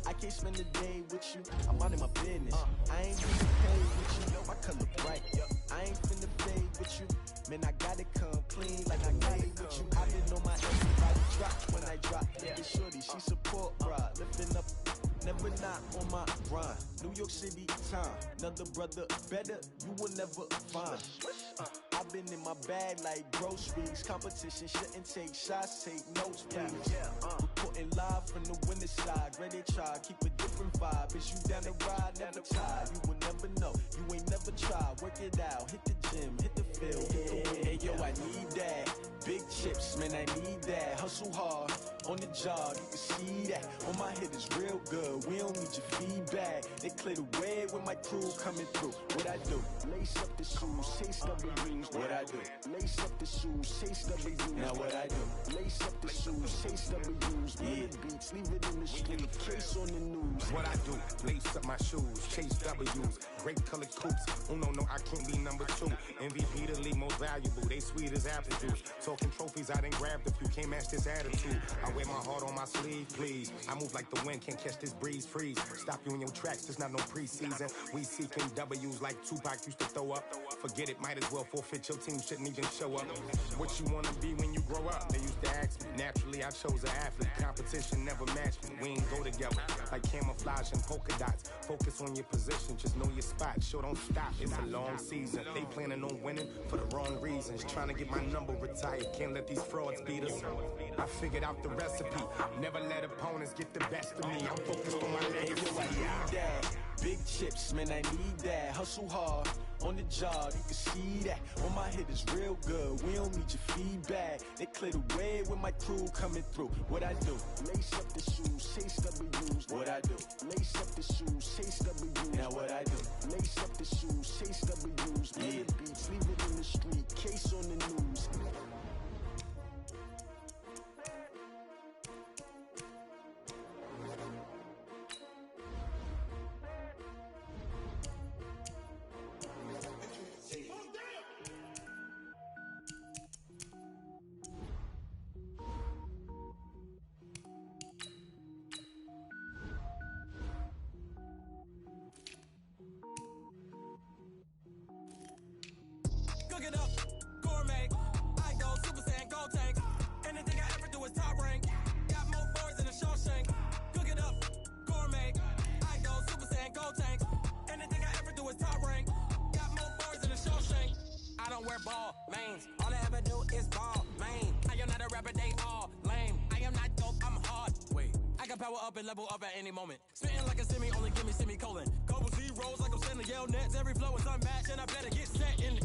I can't spend the day with you. I'm minding my business. I ain't getting paid with you. My color bright. I ain't finna fade with you. Man, I gotta come clean like I made with you. I didn't know my everybody drop when I drop. Nigga shorty, she support ride. Lifting up, never not on my grind. New York City time. Another brother better, you will never find. I've been in my bag like groceries. Competition shouldn't take shots, take notes, please. Reporting live from the winning side. Ready to try, keep a different vibe. Is you down the ride, never tired. You will never know, you ain't never tried. Work it out, hit the gym, hit the field, hit the win. Hey yo, I need that. Big chips, man, I need that. Hustle hard, on the job, you can see that. On my head is real good, we don't need your feedback. They clear the way when my crew coming through. What I do? Lace up the shoes, chase double rings. What I do? Lace up the shoes, chase double U's. Now what I do? Lace up the shoes, chase double U's. Yeah. beats, leave it in the street, case on the news. What I do, lace up my shoes, chase W's, great colored coops. No, I can't be number 2. MVP the league most valuable, they sweet as apple juice. Talking trophies, I done grabbed a few, can't match this attitude. I wear my heart on my sleeve, please. I move like the wind, can't catch this breeze, freeze. Stop you in your tracks, there's not no preseason. We seeking W's like Tupac used to throw up. Forget it, might as well forfeit, your team shouldn't even show up. What you wanna be when you grow up? They used to ask me. Naturally, I chose an athlete. Competition never matched me. We ain't go together like camouflage and polka dots. Focus on your position, just know your spot. Sure, don't stop, it's a long season. They planning on winning for the wrong reasons. Trying to get my number retired, can't let these frauds beat us. I figured out the recipe. Never let opponents get the best of me. I'm focused on my legacy. Big chips, man, I need that. Hustle hard on the job, you can see that. On my head is real good, we don't need your feedback. They clear the way with my crew coming through. What I do? Lace up the shoes, chase W's. What I do? Lace up the shoes, chase W's. Now what I do? Lace up the shoes, chase W's. Yeah. Beats, leave it in the street, case on the news. Cook it up, gourmet. I go Super Saiyan, gold tank. Anything I ever do is top rank. Got more boards than a Shawshank. Cook it up, gourmet. I go Super Saiyan, gold tank. Anything I ever do is top rank. Got more boards than a Shawshank. I don't wear ball mains. All I ever do is ball main. I am not a rapper, they all lame. I am not dope, I'm hard. Wait, I can power up and level up at any moment. Spitting like a semi, only give me semicolon. Couple zeros like I'm sending Yale Nets. Every flow is unmatched and I better get set in it.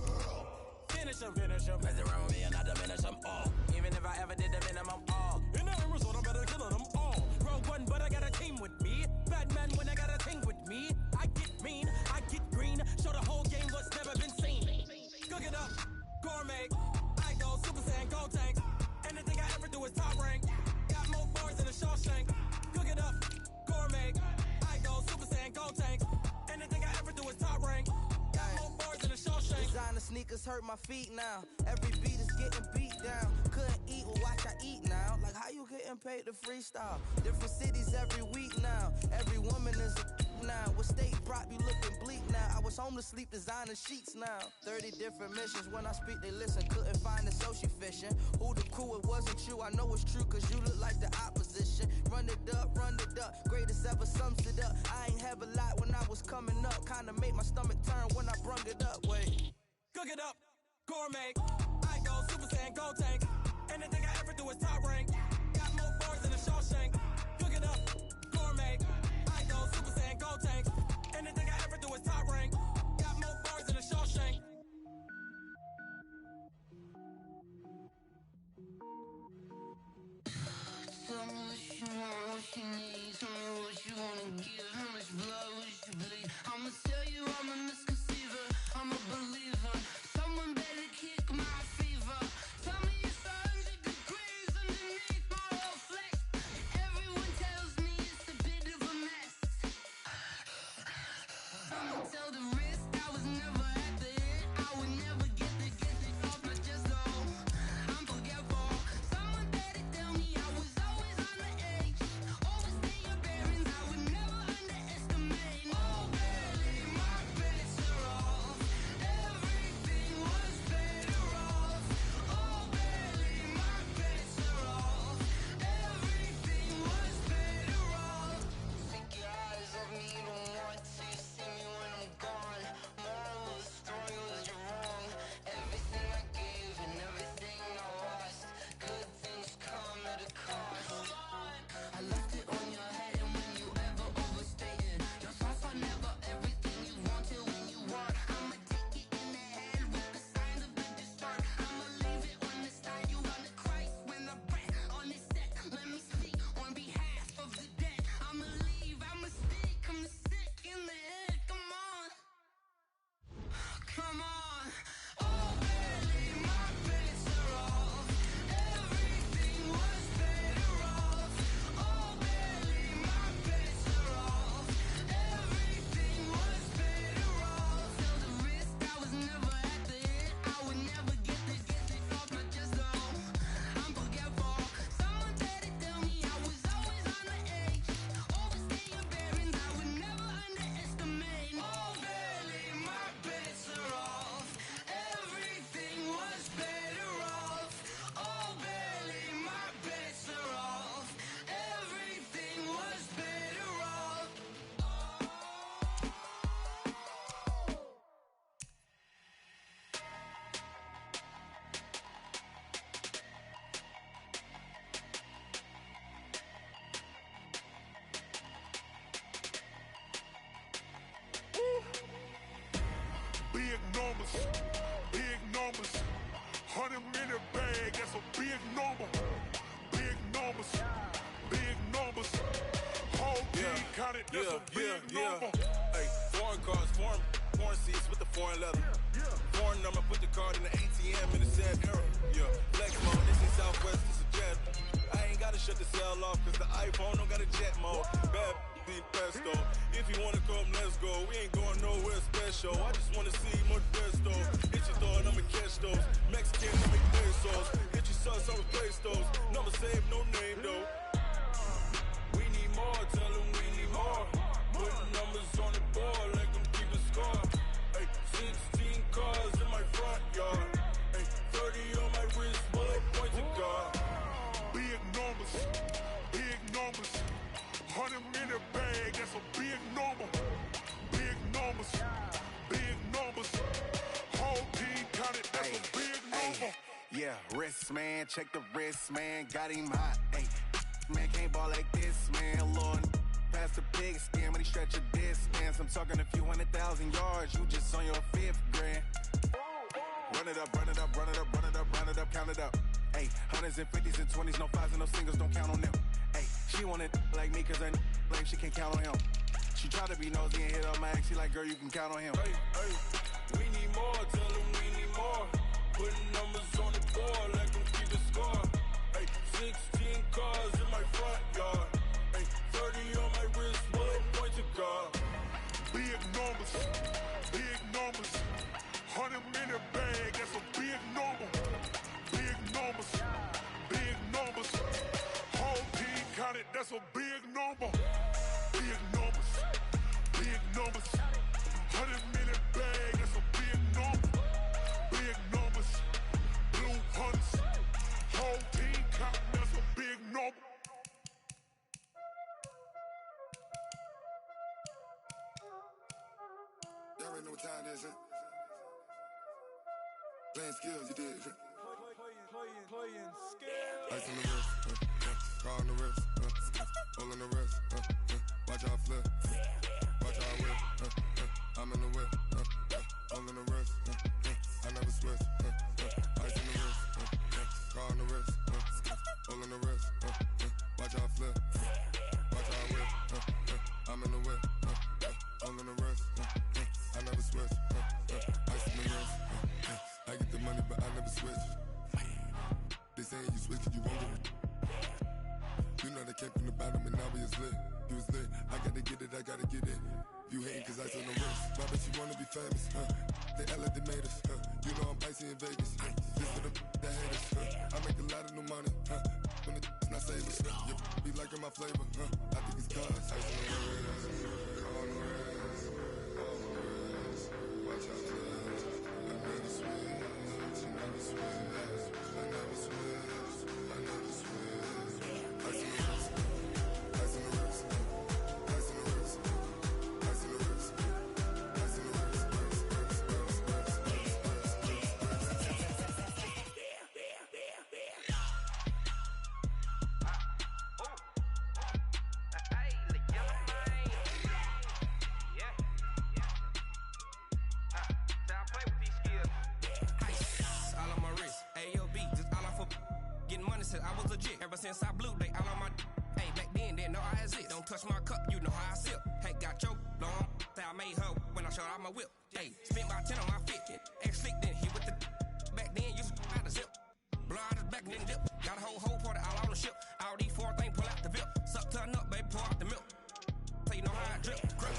Finish them. Mess around with me and I diminish them all. Even if I ever did the minimum all. In the end result, I'm better killing them all. Rogue one, but I got a team with me. Bad man when I got a team with me. I get mean, I get green. Show the whole game what's never been seen. Cook it up, gourmet. I go Super Saiyan, gold tank. Anything I ever do is top rank. Got more boards than a Shawshank. Cook it up, gourmet. I go Super Saiyan, gold tank. Anything I ever do is top rank. Designer sneakers hurt my feet now. Every beat is getting beat down. Couldn't eat, well watch I eat now. Like how you getting paid to freestyle? Different cities every week now. Every woman is a now. With state prop you looking bleak now. I was home to sleep designer sheets now. 30 different missions. When I speak they listen. Couldn't find it so she fishing. Who the crew, it wasn't you. I know it's true cause you look like the opposition. Run it up. Greatest ever sums it up. I ain't have a lot when I was coming up. Kinda made my stomach turn when I brung it up. Wait. Cook it up, gourmet. I go Super Saiyan, gold tank. Anything I ever do is top rank. Got more boards than a Shawshank. Cook it up, gourmet. I go Super Saiyan, gold tank. Anything I ever do is top rank. Got more boards than a Shawshank. Tell me what you want, what you need. Tell me what you wanna give. How much blood would you bleed? I'ma tell you I'm a misconceiver. I'm a believer. Someone better kick my fever. Tell me it's 100 degrees underneath. bag, that's a big number. Big numbers, big numbers. Whole team counted, that's a big number. Hey, foreign cars, foreign seats with the foreign leather. Foreign number, put the card in the ATM in the sad era. Yeah, flex mode, this is Southwest, this is jet. I ain't gotta shut the cell off, cause the iPhone don't got a jet mode. Bad be pesto. If you wanna come, let's go. We ain't going nowhere special. I just wanna see more pesto. Hit your thought, I'ma catch those. Mexican, I make pesos. Hit your sus, I'ma replace those. Number save, no name though. We need more, tell them we need more. Put numbers on the board, let them keep a score. Hey, 16 cars in my front yard. Hey, 30 on my wrist, bullet point to God. Big numbers, big numbers. 100 in the bag, that's a big number. Big numbers, big numbers. Whole team counted, that's a big number. Yeah, wrist man, check the wrist man, got him hot. Ay, man can't ball like this, man. Lord, past the pig skin when he stretch a distance. I'm talking a few 100,000 yards, you just on your 5th grand. Run it up, run it up, run it up, run it up, run it up, count it up. Ay, hundreds and 50s and 20s, no 5s and no singles, don't count on them. Ay, she wanted like me cause her lame, she can't count on him. She tried to be nosy and hit up my ex, she like, girl, you can count on him. Hey, we need more, tell them we need more. Putting numbers on the board, let them keep a score. Hey, 16 cars in my front yard. Hey, 30 on my wrist, bullet point to God. Big numbers, big numbers. 100 in the bag, that's a big number. Big numbers, big numbers. Whole team counted, that's a big number. Big numbers, big numbers. 100 in the bag, that's a big number. Big numbers, blue hunts. Whole team counting, that's a big number. Y'all already know what time it is, huh? Playing skills, you did. Playing skills. Ice on the wrist, car on the wrist, hole in the wrist, watch out flip, watch out whip, I'm in the whip, hole in the wrist, I never switch, ice on the wrist, car on the wrist, hole in the wrist, watch out flip, watch out whip, I'm in the whip, hole in the wrist, I never switch, ice on the wrist, I get the money but I never switch. They saying you switch, you won't get it. You know they came from the bottom and now we is lit. You was lit, I gotta get it, I gotta get it. You hating cause I on the wrist. My bitch, you wanna be famous, They Ella, they made us, You know I'm icy in Vegas, This for the that hate us, I make a lot of new money, When it's not savers, You be liking my flavor, I think it's cause ice on the wrist, on the wrist, on the wrist. Watch out, I never switch, I never switch. I never switch, I never switch. Ice in the wrist, ice in the wrist, ice in the wrist, ice in the wrist, ice in the wrist, I was legit. Ever since I blew, they all on my hey, back then, didn't know I exist. Don't touch my cup, you know how I sip. Hey, got your long, I made her when I showed out my whip. Hey, spent about 10 on my fit. Ex-slick, then hit with the back then, used to out the zip. Blow out his back, then dip. Got a whole party all on the ship. All these 4 things, pull out the VIP. Suck to a nut, baby, pour out the milk. So you know how I drip. Crap.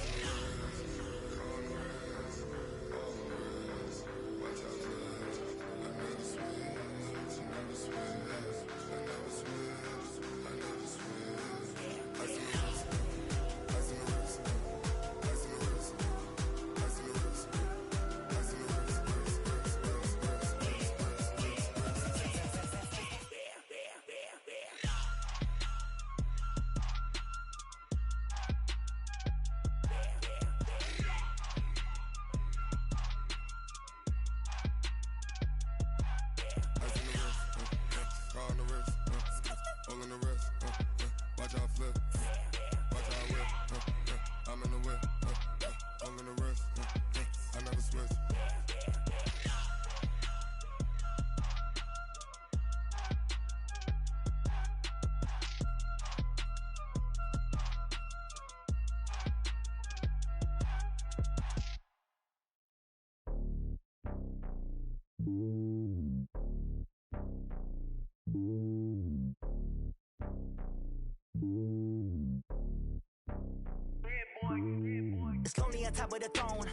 It's lonely on top of the throne.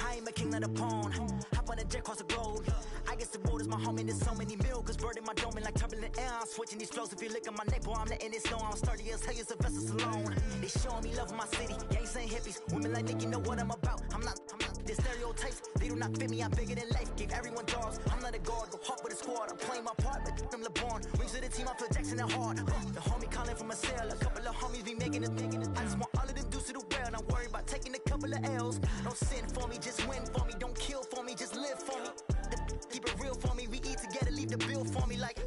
I ain't a king of the pawn. Hop on a jet across the globe. I guess the road is my home and there's so many milkers birding my dome and like turbulent air. I'm switching these flows. If you look at my neck, boy, I'm letting it snow. I'm sturdy as hell, Sylvester Stallone. They showing me love in my city. Gangs ain't hippies. Women like Nick, you know what I'm about. I'm not the stereotypes. They do not fit me. I'm bigger than life. Gave everyone dogs. I'm not a guard. Go hard with a squad. I'm playing my part, but them LeBron. Rings to the team. I feel Jackson and hard. The homie calling from a cell. A couple of homies be making it. I just want all of them dudes to the well. Not worry about taking a couple of L's. Don't sin for me, just win for me. Don't kill for me, just live for me. Keep it real for me. We eat together, leave the bill for me like.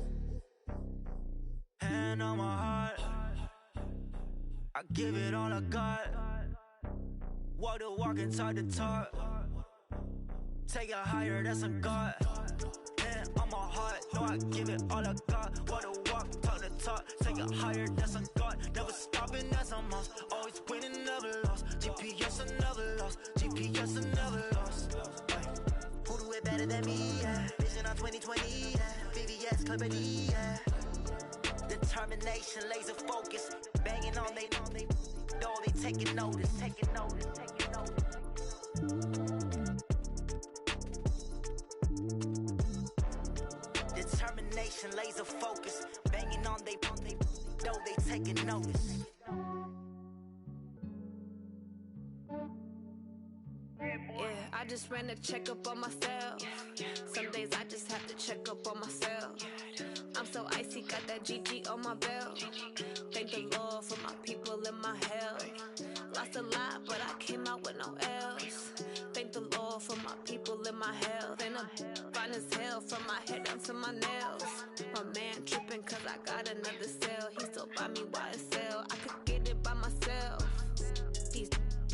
Hand on my heart, I give it all I got. Walk the walk and talk the talk. Take it higher, that's a God. Hand on my heart, no, I give it all I got. Walk the walk, talk the talk. Take it higher, that's a God. Never stopping, that's a must. Always winning, never lost. GPS, I never lost. GPS, I never lost. Who do it better than me? Yeah. Vision on 2020. Yeah. VVS, Clippity. Yeah. Determination, laser focus. Banging on they know they taking notice. Taking notice. Taking notice. Determination, laser focus. Banging on they know they taking notice. Yeah, I just ran a checkup on myself. Some days I just have to check up on myself. I'm so icy, got that GG on my belt. Thank the Lord for my people in my hell. Lost a lot, but I came out with no L's. Thank the Lord for my people in my health. And I'm fine as hell from my head down to my nails. My man tripping cause I got another cell. He still buy me YSL. I could get it by myself.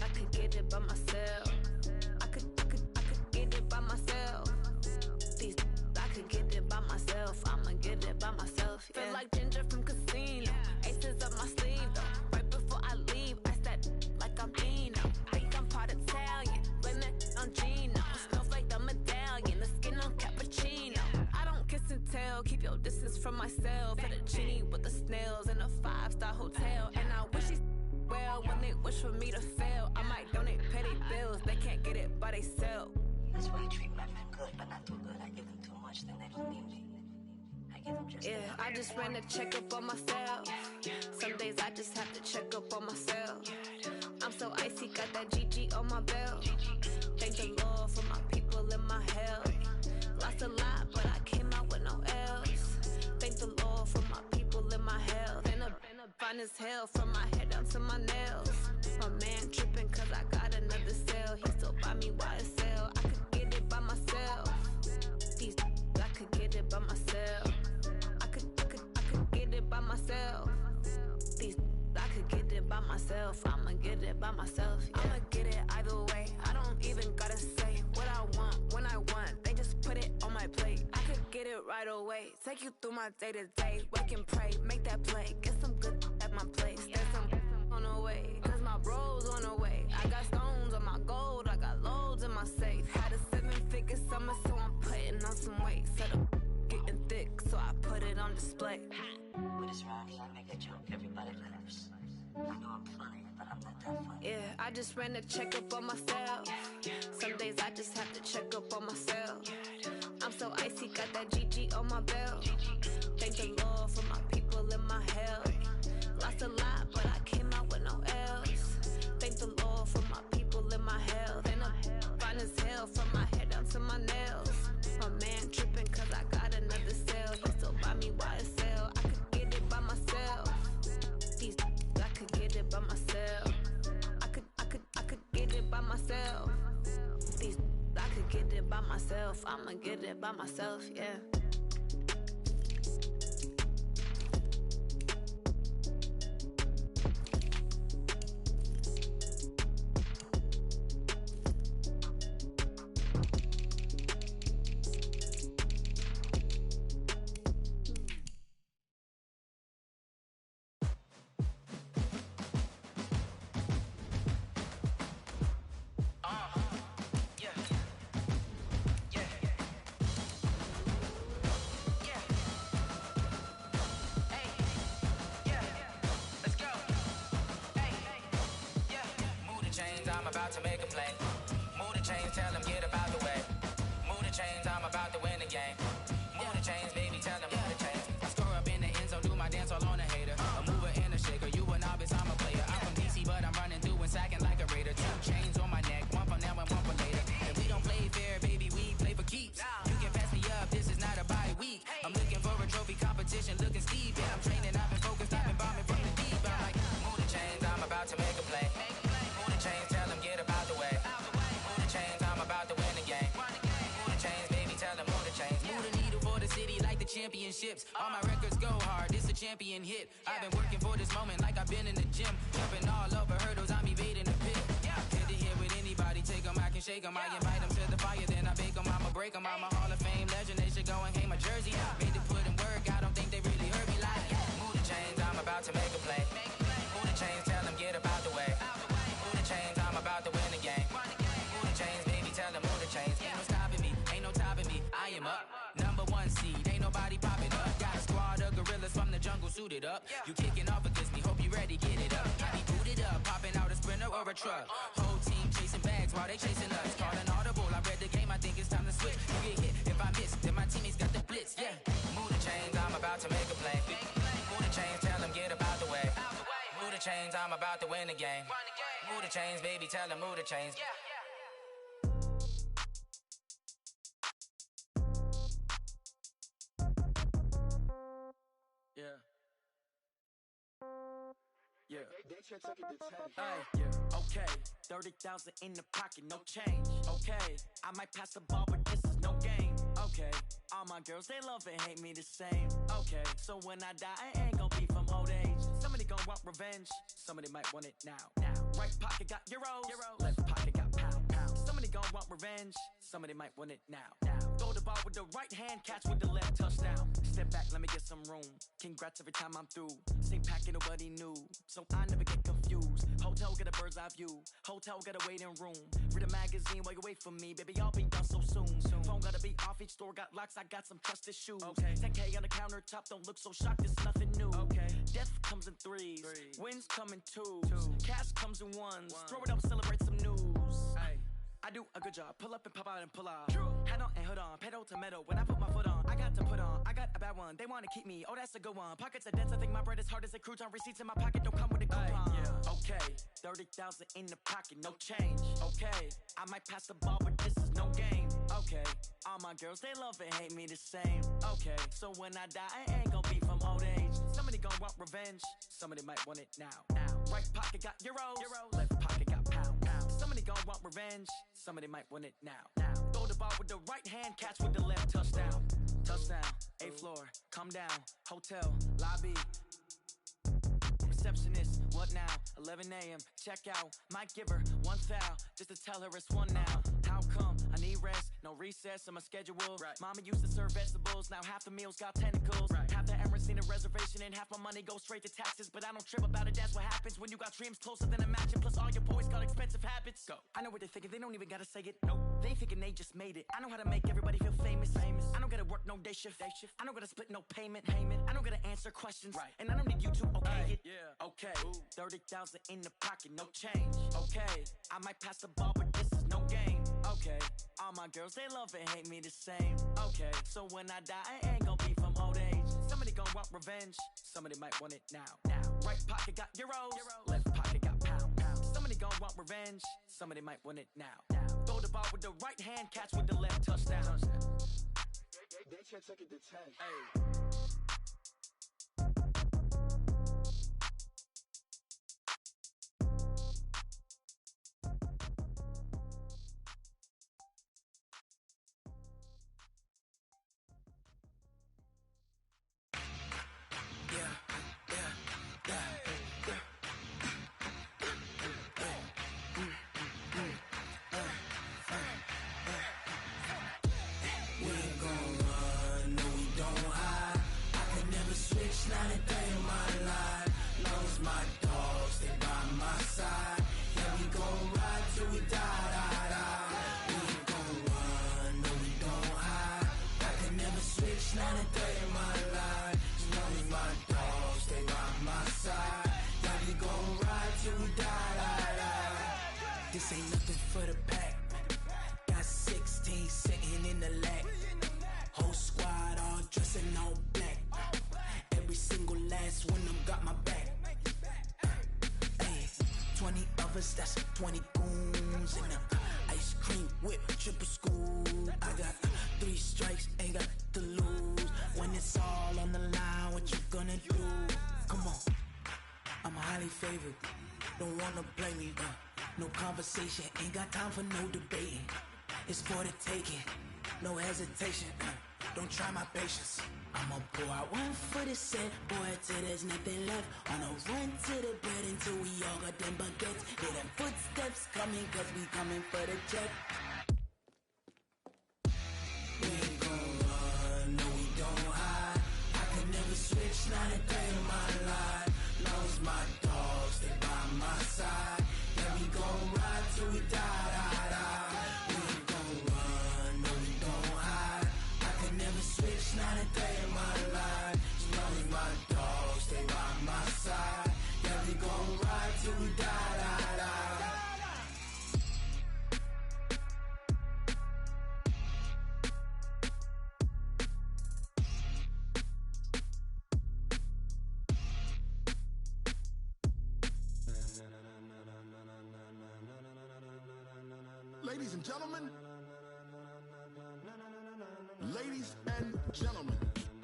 I could get it by myself. I could get it by myself. I could get it by myself. I'ma get it by myself. Yeah. Feel like Ginger from Casino. Aces up my sleeve though. Right before I leave, I said like I'm Dino. Think I'm part Italian. Blame it on Gino. Smells like the medallion. The skin on cappuccino. I don't kiss and tell. Keep your distance from myself. For the genie with the snails in a 5-star hotel. And I wish he's well when they wish for me to fail. I might donate petty bills. They can't get it by they sell. That's why I treat my men good, but not too good. I give them too much, then they don't need me. I give them just enough. I just ran a checkup on myself. Some days I just have to check up on myself. I'm so icy, got that GG on my belt. Thank the Lord for my people in my hell. Lost a lot, but I came out with no L's. Thank the Lord for my people in my health. And I'm fine as hell from my head down to my nails. My man tripping cause I got another cell. He still buy me YSL. I could get it by myself. I could get it by myself. I could get it by myself. I could get it by myself. I'ma get it by myself. Yeah. I'ma get it either way. I don't even gotta say what I want when I want. They just put it on my plate. I could get it right away. Take you through my day to day. Wake and pray, make that play. Get some good at my place. There's some on the way. Cause my bro's on the way. I got stones on my gold. I got loads in my safe. Had a 7-figure summer, so I'm putting on some weight. Set up getting thick, so I put it on display. With this rhyme, I make a joke. Everybody laughs. I know I'm funny, but I'm not that funny. Yeah, I just ran a checkup on myself. Some days I just have to check up on myself. I'm so icy, got that GG on my belt. Thank the Lord for my people in my hell. Lost a lot, but I came out with no L's. Thank the Lord for my people in my health. And I'm fine as hell from my head down to my nails. My man tripping cause I got another cell. He still buy me YSL. I could get it by myself. I could get it by myself. I could get it by myself. I could get it by myself. I'ma get it by myself, yeah. the chains, I'm about to make a play. Move the chains, tell them get about the way. Move the chains, I'm about to win the game. Move the chains, baby, tell them move the chains. I score up in the end zone, do my dance all on a hater. A mover and a shaker, you a novice, I'm a player. I'm from DC, but I'm running through and sacking like a raider. 2 chains on my neck, one for now and one for later. And we don't play fair, baby, we play for keeps. You can pass me up, this is not a bye week. I'm looking for a trophy competition, looking steep. Yeah, I'm training, I've been focused, I've been bombing from the deep. I'm like, move the chains, I'm about to make a play. Move the chains, tell them get about the way. Move the chains, I'm about to win the game. Move the chains, baby, tell them move the chains. Move the needle for the city like the championships. All my records go hard, this a champion hit. I've been working for this moment like I've been in the gym. Jumping all over hurdles, I'm evading the pit. Head to head with anybody, take them, I can shake them. I invite them to the fire, then I bake them, I'ma break them. I'm a Hall of Fame legend, they should go and hang my jersey. Made to put in work, I don't think they really heard me like. Move the chains, I'm about to make a play. Move the chains, tell them get about the way. Move the chains, I'm about to win the game. Move the chains, baby, tell them move the chains. Ain't no stopping me, ain't no topping me. I am up, number 1 seed, ain't nobody popping up. Got a squad of gorillas from the jungle suited up. You kicking off against me, hope you ready, get it up. I be booted up, popping out a Sprinter or a truck. Whole team chasing bags while they chasing us. Calling audible, I read the game, I think it's time to switch. You get hit, if I miss, then my teammates got the blitz, yeah. Move the chains, I'm about to make a play. Move the chains, tell them get about the way. Move the chains, I'm about to win the game. Move the chains, baby, tell them move the chains. Yeah. Yeah. Hey, yeah. Okay. 30,000 in the pocket, no change. Okay. I might pass the ball, but this is no game. Okay. All my girls, they love and hate me the same. Okay. So when I die, I ain't gonna be from old age. Somebody gonna want revenge. Somebody might want it now. Right pocket got euros. Left pocket got pound. Somebody gonna want revenge. Somebody might want it now. Throw the ball with the right hand, catch with the left, touchdown. Step back, let me get some room. Congrats every time I'm through. Same packet, nobody knew, so I never get confused. Hotel get a bird's eye view. Hotel get a waiting room. Read a magazine while you wait for me, baby. I'll be done so soon. Phone gotta be off, each store got locks. I got some trusted shoes. Okay. 10K on the countertop, don't look so shocked. It's nothing new. Okay. Death comes in threes. Wins come in twos. Cash comes in ones. Throw it up, celebrate some news. Ay. I do a good job, pull up and pop out and pull out. Head on and hood on, pedal to metal. When I put my foot on, I got to put on. I got a bad one, they wanna keep me. Oh, that's a good one. Pockets are dense, I think my bread is hard as a crouton. Receipts in my pocket don't come with a coupon. Okay, 30,000 in the pocket, no change. Okay, I might pass the ball, but this is no game. Okay, all my girls, they love and hate me the same. Okay, so when I die, I ain't gonna be from old age. Somebody gonna want revenge, somebody might want it now. Right pocket got euros. Left pocket got pound. Somebody gonna want revenge, somebody might want it now. Throw the ball with the right hand, catch with the left, touchdown. Touchdown, 8th floor, come down, hotel, lobby. Receptionist, what now? 11 a.m., check out. Might give her one foul, just to tell her it's one now. How come? I need rest, no recess in my schedule. Mama used to serve vegetables, now half the meals got tentacles. Half the Emirates need a reservation and half my money goes straight to taxes. But I don't trip about it, that's what happens when you got dreams closer than a match. And plus all your boys got expensive habits. Go. I know what they're thinking, they don't even gotta say it. Nope. They ain't thinking they just made it. I know how to make everybody feel famous. I don't gotta work no day shift. I don't gotta split no payment. I don't gotta answer questions. And I don't need you to okay it. Okay, 30,000 in the pocket, no change. Okay, I might pass the ball, but this is no game. Okay, all my girls, they love and hate me the same. Okay, so when I die, I ain't gonna be from old age. Somebody gonna want revenge, somebody might want it now. Right pocket got euros. Left pocket got pound. Somebody gonna want revenge, somebody might want it now. Throw the ball with the right hand, catch with the left, touchdown. They can't take it to 10. Hey. This ain't nothing for the pack. Got 16 sitting in the lap. Whole squad all dressing all black. Every single last one of them got my back. Hey, 20 of us, that's 20 goons in the ice cream whip, triple school. I got 3 strikes, ain't got to lose. When it's all on the line, what you gonna do? Come on, I'm highly favored. Don't wanna blame me, no conversation, ain't got time for no debating. It's for the taking, no hesitation. Don't try my patience. I'ma pour out one for the set, boy, till there's nothing left. On a run to the bed until we all got them baguettes. Hear them footsteps coming, cause we coming for the check. We ain't gon' run, no we don't hide. I could never switch, not a day in my life. Lost my dogs, they by my side. Yeah, we gon' ride till we die, die, die. We ain't gon' run, no we don't hide. I could never switch, not a day in my life. As long as my dogs, they by my side. Yeah, we gon' ride till we die, die, die. Ladies and gentlemen, ladies and gentlemen,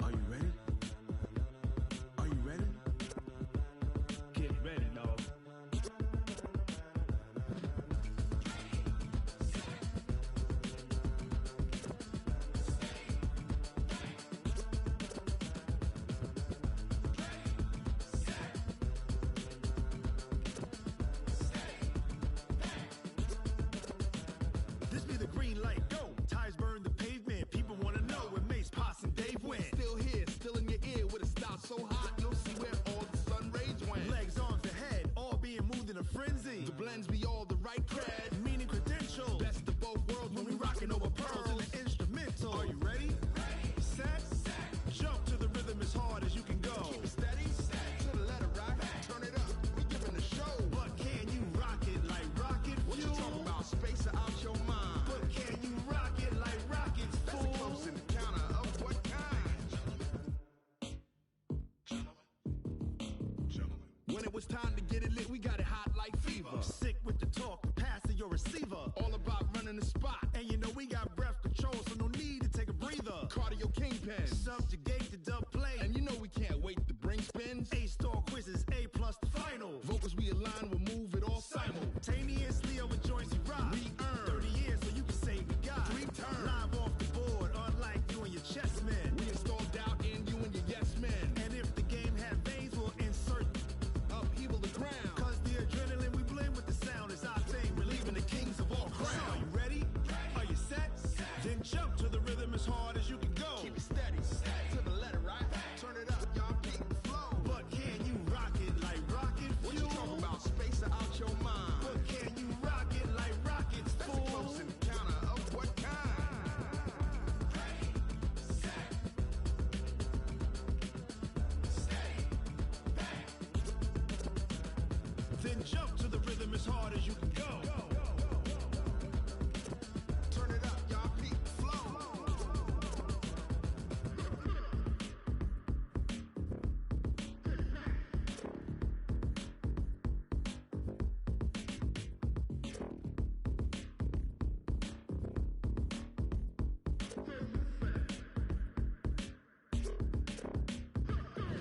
are you ready? Are you ready? Get ready, dog. This be the green light, go. Tires burn the pavement. People wanna know where Mace, Potts, and Dave went. Still here, still in your ear with a style so hot, you'll see where all the sun rays went. Legs, arms, and head, all being moved in a frenzy. The blends be all the right cred, Meaning credentials. best of both worlds when we rockin' over pearls. in the instrumental. Are you ready? Set, jump to the rhythm as hard as you can go. Keep it steady, to the letter right, turn it up, we giving the show. But can you rock it like rocket What you fuel? talking about, space or out your mind? But can you rock it like rockets, That's a fool? close encounter of what kind? When it was time to get it lit, we got it hot like fever. Sick with the talk, pass to your receiver. All about running the spot, And you know we got breath control, so no need to take a breather. cardio kingpin. Subjugate the dub play. And you know we can't wait to bring spins. A-star quizzes, A+ the final. Vocals we align, we'll move it all Simultaneously over joints we rock. We earn 30 years so you can say we got 3 turns. Live off the board, unlike you and your chess men. We install doubt in you and your yes men. And if the game had veins, we'll insert Upheaval the ground. Cause the adrenaline we blend with the sound is our thing. Relieving the kings of all crowns. So are you ready? Are you set? Then jump to the rhythm as hard as you can go. Keep it steady, to the letter right. Turn it up, y'all keep the flow. But can you rock it like rocket What you fuel? talking about, space or out your mind? But can you rock it like rockets, That's a fool? close encounter of what kind? Then jump to the rhythm as hard as you can go. Turn it up, y'all keep the flow.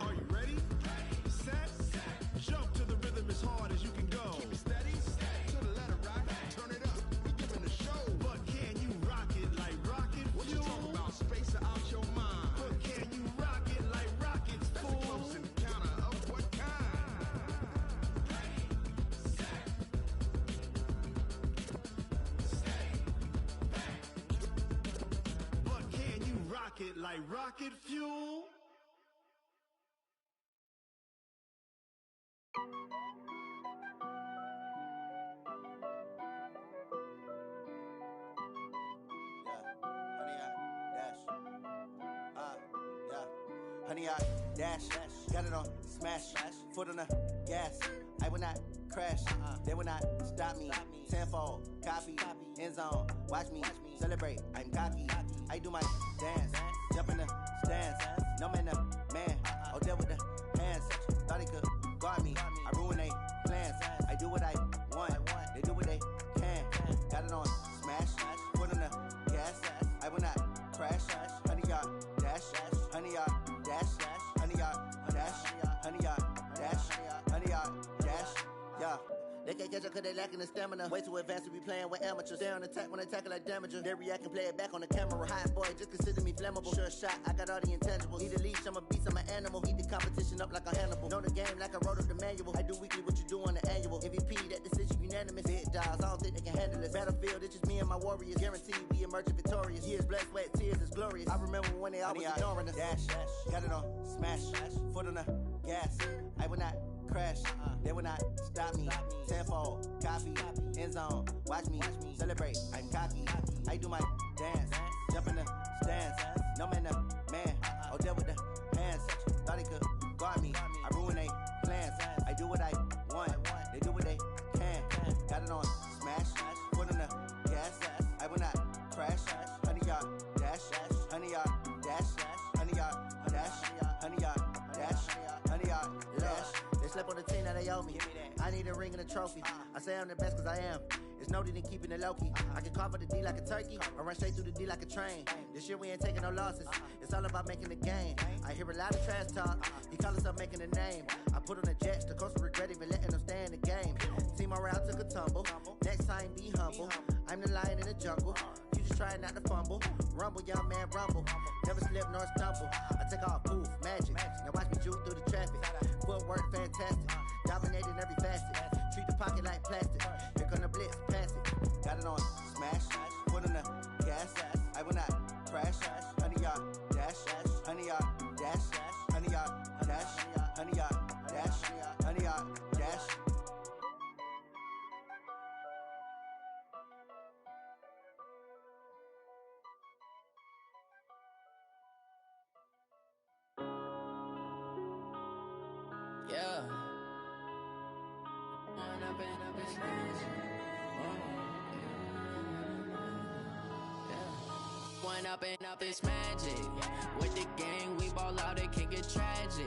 Are you ready? Set, jump to the rhythm as hard as you can go. Keep it steady, to the letter right. Turn it up, we giving the show. But can you rock it like rocket What you fuel? talking about, space or out your mind? But can you rock it like rockets, That's a fool? close encounter of what kind? But can you rock it like rocket fuel? Honey, I dash, got it on smash, foot on the gas. I will not crash. They will not stop me. Tenfold, copy, end zone. Watch me celebrate. I'm cocky. I do my dance, jump in the stands. No man, man. Oh, there with the hands. Thought he could guard me. I ruin they plans. I do what I want. They do what they can. Got it on smash. Put on the gas. I will not crash. 100 yard dash. 100 yard dash. 100 yard dash. 100 yard dash. 100 yard dash. Yeah. They can't catch up cause they lacking the stamina. Way too advanced to be playing with amateurs. Stay on attack when I tackle like damager. They react and play it back on the camera. Hot boy, just consider me flammable. Sure shot, I got all the intangibles. Need a leash, I'm a beast, I'm an animal. Eat the competition up like a Hannibal. Know the game like I wrote up the manual. I do weekly what you do on the annual. MVP, that decision unanimous. Big dials, I don't think they can handle this. Battlefield, it's just me and my warriors. Guaranteed we emerge victorious. Years, blood, sweat, tears, it's glorious. I remember when they always ignoring us. Dash, got it on smash. Foot on the gas. I will not crash. They will not stop me. Tenfold, copy, end zone. Watch me celebrate. I'm cocky. I do my dance, jump in the stands. No man, man. Oh, there with the hands. Thought he could guard me. I ruin they plans. I do what I want. They do what they can. Got it on smash. Put on the gas. I will not crash. 100 yard dash. 100 yard dash. 100 yard dash. 100 yard dash. 100 yard dash. They slept on the team that they owe me. I need a ring and a trophy. I say I'm the best cause I am. It's no need in keeping it low-key. I can carve up the D like a turkey or run straight through the D like a train. This year we ain't taking no losses. It's all about making the game. I hear a lot of trash talk. He call himself making a name. I put on the Jets. The coach will regret even letting them stay in the game. Team morale took a tumble. Next time be humble. I'm the lion in the jungle. You just try not to fumble. Rumble, young man, rumble. Never slip nor stumble. I take off, poof, magic. Now watch me juke through the traffic. Footwork fantastic. Dominating every facet. Treat the pocket like plastic. Here come the blitz, pass it. Got it on smash. Put on the gas. I will not crash. 100 yard dash. 100 yard dash. 100 yard dash. 100 yard dash. 100 yard dash. Yeah. One up and up is magic. With the gang, we ball out, it can get tragic.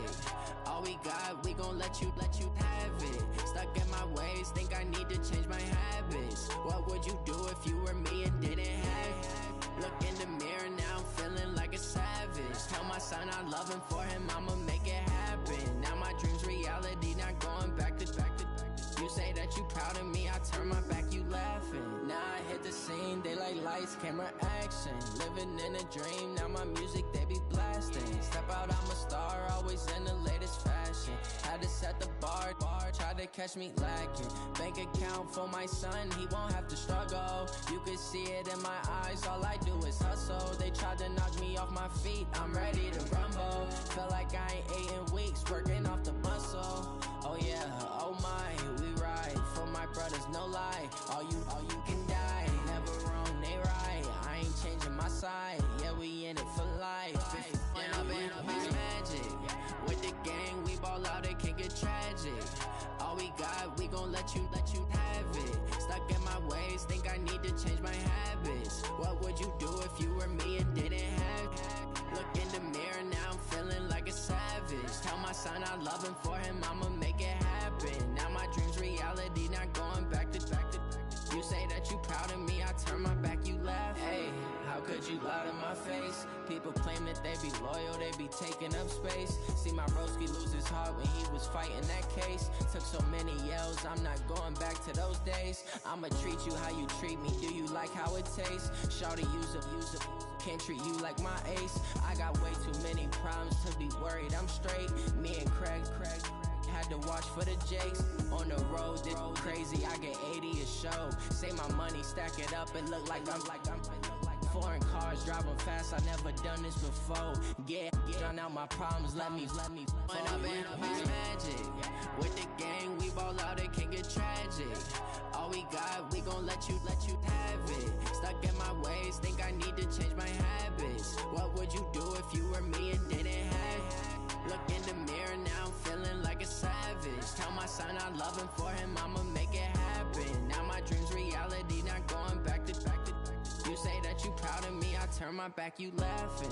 All we got, we gon' let you have it. Stuck in my ways, think I need to change my habits. What would you do if you were me and didn't have it? Look in the mirror, now I'm feeling like a savage. Tell my son I love him, for him I'ma make it happen. Now my dream's reality, not going back to. You say that you proud of me, I turn my back, you laughing. Now I hit the scene, they like lights, camera, action. Living in a dream, now my music, they be blasting. Step out, I'm a star, always in the latest fashion. Had to set the bar, try to catch me lacking. Bank account for my son, he won't have to struggle. You can see it in my eyes, all I do is hustle. They tried to knock me off my feet, I'm ready to rumble. Feel like I ain't ate in weeks, working off the muscle. Oh yeah, oh my, we ride for my brothers, no lie. All you can die, never wrong, they right. I ain't changing my side, yeah, we in it for life. When up and up is magic. With the gang, we ball out, it can get tragic. All we got, we gon' let you have it. Stuck in my ways, think I need to change my habits. What would you do if you were me and didn't have it? Look in the mirror, now I'm feeling like a savage. Tell my son I love him, for him I'ma make it happen. Now my dream's reality, not going back to. You say that you proud of me, I turn my back, you laugh. Hey, how could you lie to my face? People claim that they be loyal, they be taking up space. See my broski lose his heart when he was fighting that case. Took so many yells, I'm not going back to those days. I'ma treat you how you treat me, do you like how it tastes? Shawty, use it. Can't treat you like my ace. I got way too many problems to be worried, I'm straight. Me and Craig had to watch for the Jakes. On the road, this crazy, I get 80 a show. Say my money, stack it up, and look like I'm foreign cars, driving fast, I never done this before. Get drown out my problems, let me When up and up is magic. With the gang, we ball out, it can get tragic. All we got, we gon' let you have it. Stuck in my ways, think I need to change my habits. What would you do if you were me and didn't have it? Look in the mirror, now I'm feeling like a savage. Tell my son I love him, for him I'ma make it happen. Now my dream's reality, not going back to. You say that you proud of me, I turn my back, you laughing.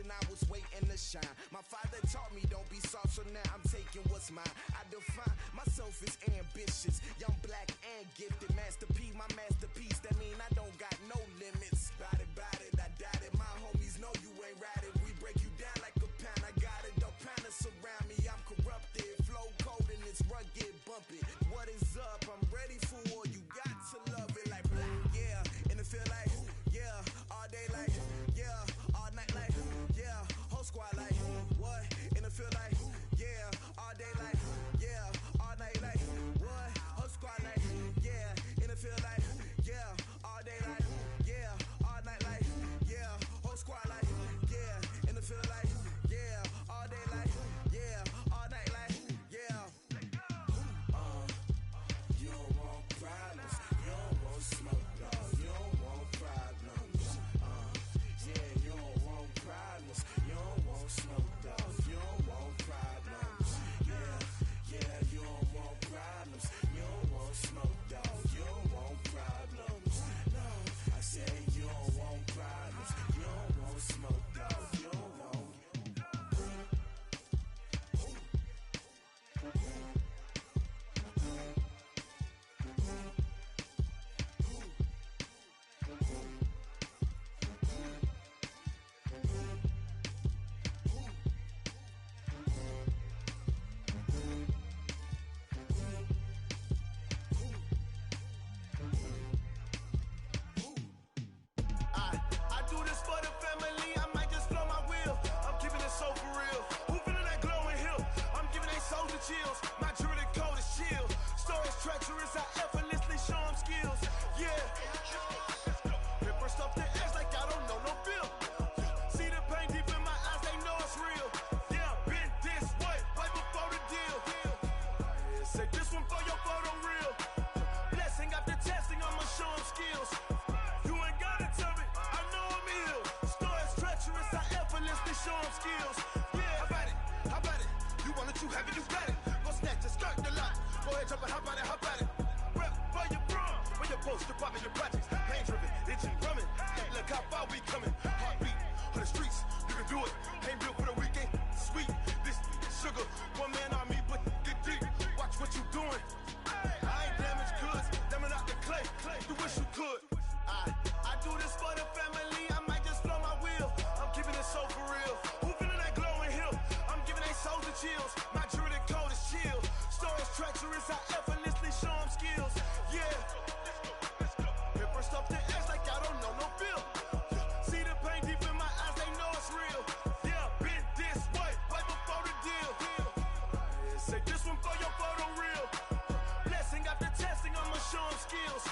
I was waiting to shine. My father taught me don't be soft, so now I'm taking what's mine. I define myself as ambitious, young, black, and gifted. Master P, my masterpiece. That mean I don't got no limits. Bout it, I doubt it. My homies know you ain't ride it. We break you down like a pound. I got it, don't pound to surround me. I'm corrupted, flow cold and it's rugged, bump it. What is up? I'm ready for war. You got to love it like black, yeah. And it feel like, yeah, all day like, yeah, all night like, yeah, whole squad like, what? And it feel like, yeah, all day like, yeah, all night like, what? Whole squad like, yeah, and it feel like, yeah, all day like, yeah, all night like, yeah, whole squad like, yeah, and it feel like, yeah, all day like, yeah, all night like, yeah. You don't want problems, you don't want smoke, dog. You don't want problems. Yeah, you don't want problems, you don't want smoke, dog. You don't want problems. Yeah, you don't want problems, you don't want smoke, dog. You don't want problems. No, I say you don't want problems, you don't want smoke, dog. You don't want. I do this for the family, I might just blow my wheel. I'm keeping it so for real. Who feeling that glowing hill? I'm giving they soldier chills. My jewelry code is chill. Stories treacherous, I effortlessly show them skills. Yeah. Ripper stuff the edge like I don't know no feel. See the pain deep in my eyes, they know it's real. Yeah, been this way, right before the deal. Say this one for your photo reel. Blessing after testing, I'ma show them skills. You ain't gotta tell me, I know I'm ill. Stories treacherous, I effortlessly show them skills. Yeah, how about it? popular projects, pain driven, itching, drumming. Look how far we coming. Heartbeat on the streets, you can do it. Ain't built for the weekend, sweet. This sugar, one man army, but get deep. Watch what you doing. I ain't damaged goods, damn out the clay. You wish you could. I do this for the family. I might just blow my wheel. I'm keeping it so for real. Who feeling that glowing hill? I'm giving they souls the chills. My jewelry code is chill. Stories treacherous, I effortlessly show them skills. Yeah. Paper stuff to edge like I don't know no feel. See the pain deep in my eyes, they know it's real. Yeah, been this way, right before the deal. Say this one for your photo reel. Blessing after testing, I'ma show them skills.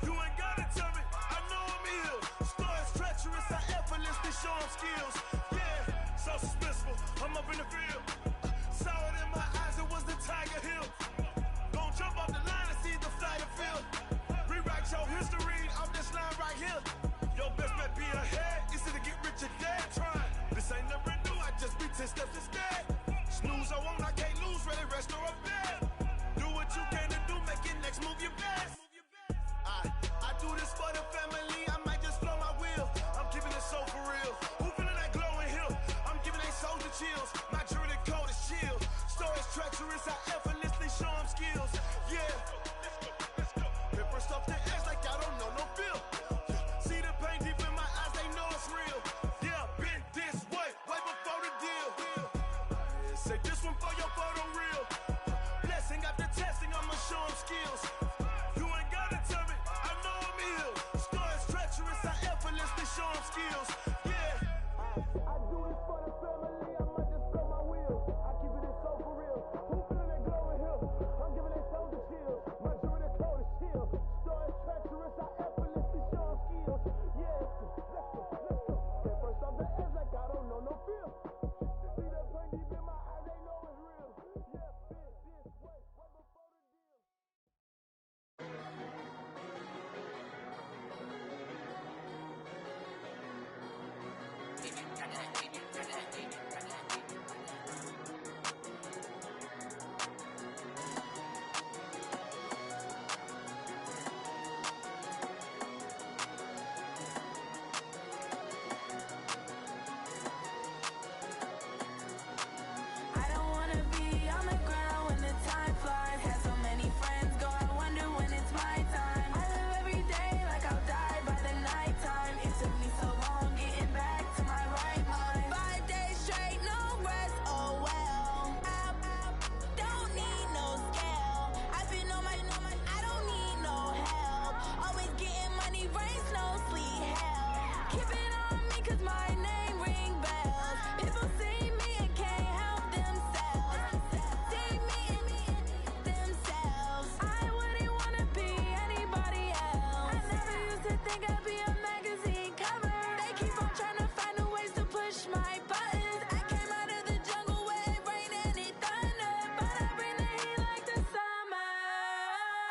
You ain't gotta tell me, I know I'm ill. Stories treacherous, I effortlessly show them skills. Yeah, so suspenseful, I'm up in the field. Saw it in my eyes, it was the Tiger Hill. Gon' jump off the line and see the flight of field. Rewrite your history off this line right here. Your best bet be ahead, easy to get rich or dead. Trying, this ain't never new, I just be 10 steps instead. Snooze I won't, I can't lose, ready, rest or up bed. Do what you can to do, make it next move your best. I do this for the family, I might just blow my wheel. I'm keeping it so for real. Who feeling that glowing hill? I'm giving they souls the chills. My jewelry code is chill. Stories treacherous, I effortlessly show them skills. Yeah. Paper stuff to edge like I don't know no feel. See the pain deep in my eyes, they know it's real. Yeah, been this way, way before the deal. Say this one for your photo reel. Blessing after testing, I'ma show them skills. You ain't gotta tell me, I know I'm ill. Stories treacherous, I effortlessly show them skills. Yeah. I do this for the family, I might just blow my wheel. I keep it so for real. Who feeling that glowing hill? I'm giving they souls the chills. My jewelry code is chill. Stories treacherous, I effortlessly show them skills. Yeah, let's go. Get first off the edge like I don't know no feel. See that pain deep in my eyes, they know it's real. Yeah, been this way, right before the deal. I don't wanna be on the ground when the time flies. Had so many friends go, I wonder when it's my time. I live every day like I'll die by the nighttime. It took me so long getting back to my right mind. 5 days straight, no rest, oh well. I don't need no scale. I've been on my, I don't need no help. Always getting money, rain, snow, sleet, hell. Keep it on me 'cause my name ring bells. People see me and can't help themselves. See me and themselves. I wouldn't wanna be anybody else. I never used to think I'd be a magazine cover. They keep on trying to find new ways to push my buttons. I came out of the jungle where it rained and it thundered, but I bring the heat like the summer.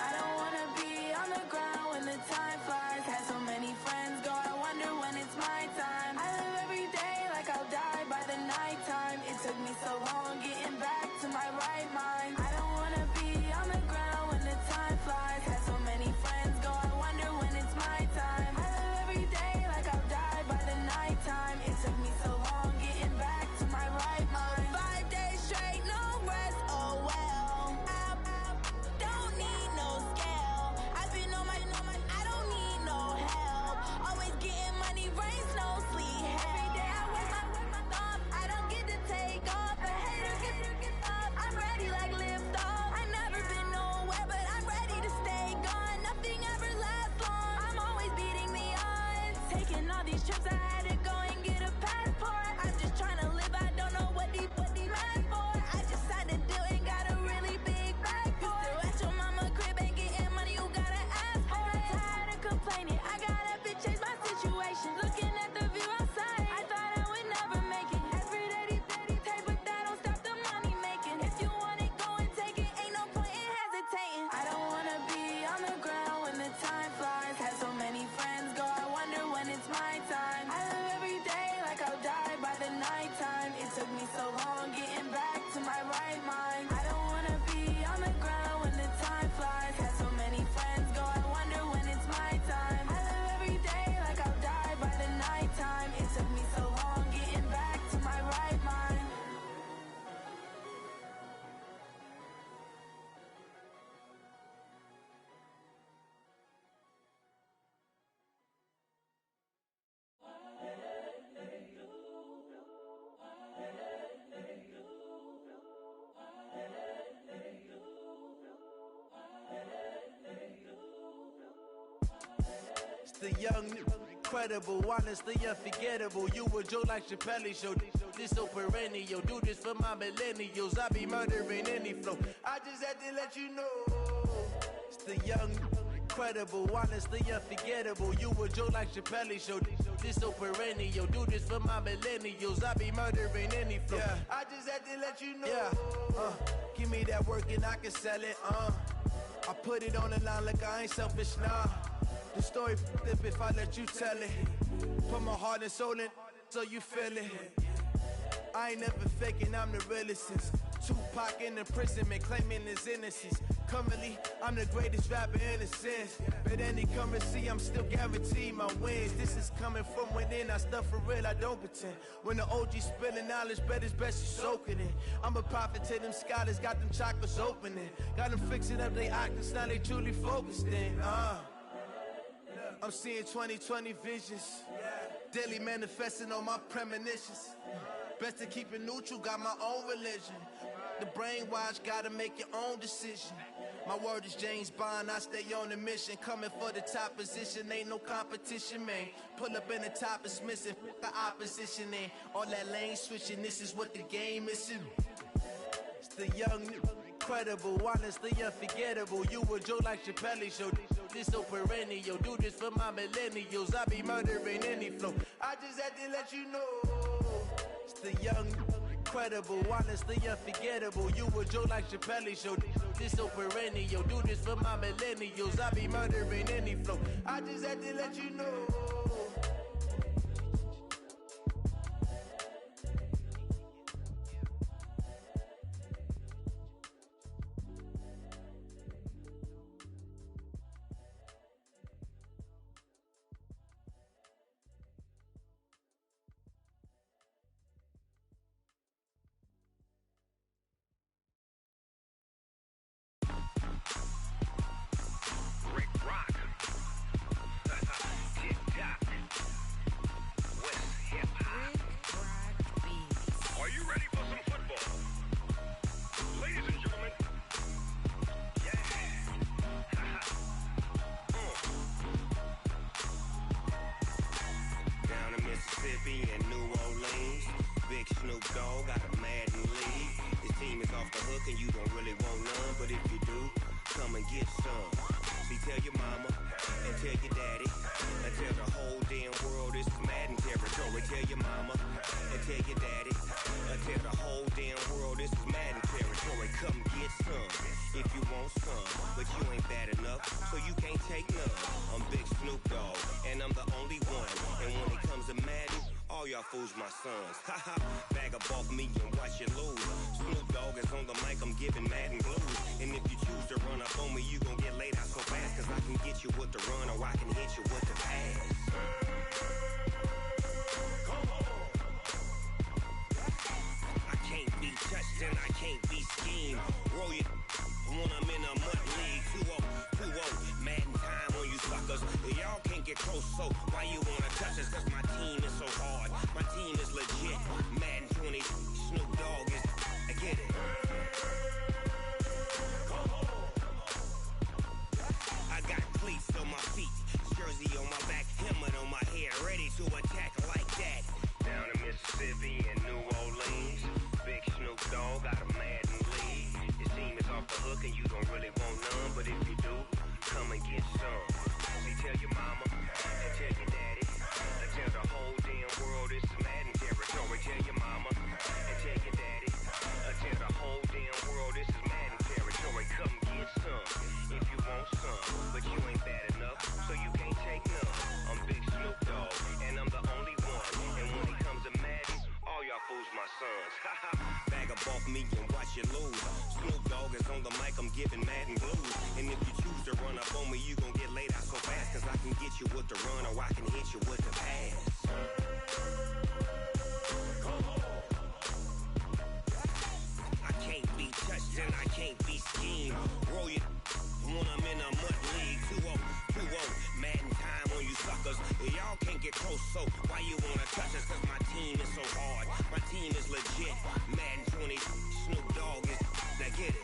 I don't wanna be on the ground when the time flies. Had so many friends go, I wonder when it's my time. I live every day like I'll die by the nighttime. It took me so long getting back to my right mind. I don't wanna be on the ground when the time flies. Had so many friends go, I wonder when it's my time. I live every day like I'll die by the nighttime. It took me so long getting back to my right mind. 5 days straight, no rest, oh well. I don't need no scale. I've been on my, I don't need no help. Always getting money, rain, snow, sleet, hell. Every day I work my thumb, I don't get to take off. A hater get up, I'm ready like lift off. I never been nowhere, but I'm ready to stay gone. Nothing ever lasts long, I'm always beating the odds. Taking all these trips, I had to go and get a passport. I'm just trying to live, I don't know what these mad for. I just had to do and got a really big bag for it. Still at your mama crib, ain't getting money, you gotta ask for it. Tired of complaining, I gotta change my situation. Looking at the view outside, I thought I would never make it. Every day these take, but that don't stop the money making. If you want it, go and take it, ain't no point in hesitating. I don't wanna be on the ground when the time flies. Had so many friends go, I wonder when it's my time. I the young, incredible, honestly unforgettable. You a joke like Chappelle Show. This so perennial. Do this for my millennials. I be murdering any flow. I just had to let you know. It's the young, incredible, honestly unforgettable. You a joke like Chappelle Show. This so perennial. Do this for my millennials. I be murdering any flow. Yeah. I just had to let you know. Yeah. Give me that work and I can sell it. I put it on the line like I ain't selfish, nah. The story flip if I let you tell it. Put my heart and soul in so you feel it. I ain't never faking, I'm the realest since Tupac in imprisonment, claiming his innocence. Currently, I'm the greatest rapper in a sense. But any currency, I'm still guaranteed my wins. This is coming from within, I stuff for real, I don't pretend. When the OG spilling knowledge, bet it's best you soak it in. I'm a prophet to them scholars, got them chakras opening. Got them fixing up they octaves, now they truly focused in. I'm seeing 2020 visions. Daily manifesting on my premonitions. Best to keep it neutral, got my own religion. The brainwash, gotta make your own decision. My word is James Bond, I stay on a mission. Coming for the top position, ain't no competition, man. Pull up in the top is missing, the opposition in. All that lane switching, this is what the game is. It's the young, incredible, honestly unforgettable. You a joke like Chappelle Show. This so perennial. Do this for my millennials. I be murdering any flow. I just had to let you know. It's the young, incredible, honestly unforgettable. You a joke like Chappelle Show. This so perennial. Do this for my millennials. I be murdering any flow. I just had to let you know. My sons, haha, bag up off me and watch you lose. Snoop Dogg is on the mic, I'm giving Madden blues. And if you choose to run up on me, you gon' get laid out so fast. Cause I can get you with the run or I can hit you with the pass. I can't be touched and I can't be schemed. Roll you when I'm in a mud league. 2-0, Madden time on you suckers. Y'all can't get close, so why you wanna touch us? Cause my team is so hard. My team is legit. Madden 20, Snoop Dogg is. I get it. I got cleats on my feet, jersey on my back, helmet on my head, ready to attack like that. Down in Mississippi and New Orleans, big Snoop Dogg got a Madden lead. Your team is off the hook and you don't really want none, but if you do, come and get some. See, tell your mama and tell your daddy. Tell the whole damn world this is Madden territory. Tell your mama and tell your daddy. Tell the whole damn world this is Madden territory. Come get some if you want some, but you ain't bad enough, so you can't take none. I'm Big Snoop Dogg, and I'm the only one. And when it comes to Madden, all y'all fools my sons. Bag up off me and watch you lose. Snoop Dogg is on the mic, I'm giving Madden blues. And if you choose to run up on me, you gon' get laid out so fast. Cause I can get you with the run or I can hit you with the pass. I can't be touched and I can't be schemed. Roll you when I'm in a mud league. 2-0, Madden time on you suckers. Y'all can't get close, so why you wanna touch us? Cause my team is so hard. My team is legit. Madden 20, Snoop Dogg is. Now get it.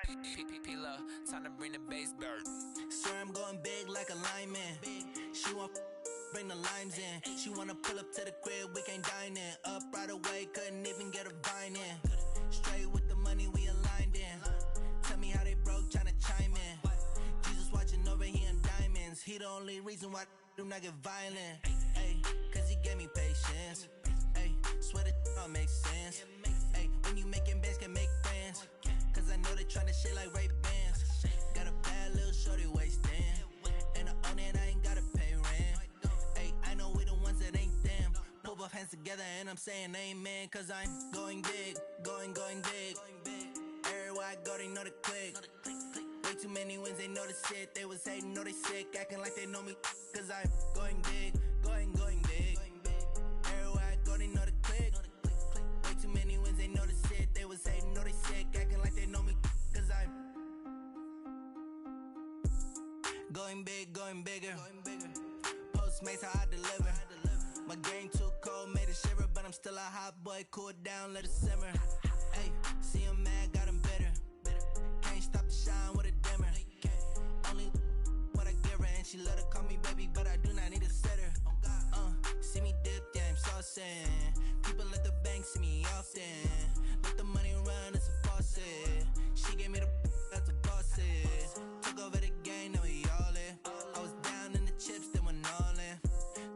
P-Love, time to bring the bass bird. Swear I'm going big like a lineman. She want bring the limes in. She wanna pull up to the crib, we can't dine in. Up right away, couldn't even get a vine in. Straight with the money, we aligned in. Tell me how they broke, tryna chime in. Jesus watching over, he in diamonds. He the only reason why do not get violent. Ay, cause he gave me patience. Ay, swear that don't make sense. Ay, when you making bands, can make friends. Cause I know they tryna shit like Ray-Bans. Got a bad little shorty wasting. And I own it, I ain't gotta pay rent. Ay, I know we the ones that ain't them. Pull both hands together and I'm saying amen. Cause I'm going big, going big. Everywhere I go, they know the click. Way too many wins, they know the shit. They was hating, know they sick, acting like they know me. Cause I'm going big, going big. Everywhere I go, they know the click. Way too many wins, they know the shit. They was hating, know they sick, acting like they know me. Cause I'm going big, going bigger. Postmates how I deliver. My game too cold, made it shiver. But I'm still a hot boy, cool it down, let it simmer. Hey, see him mad, got him bitter. Can't stop the shine with a dimmer. Only what I give her, and she let her call me baby, but I do not need a sitter. See me dip, yeah, I'm saucing. People at the bank see me often. Let the money run, it's a faucet. She gave me the that's a boss it. Took over the game, now we all in. I was down in the chips, then went all in.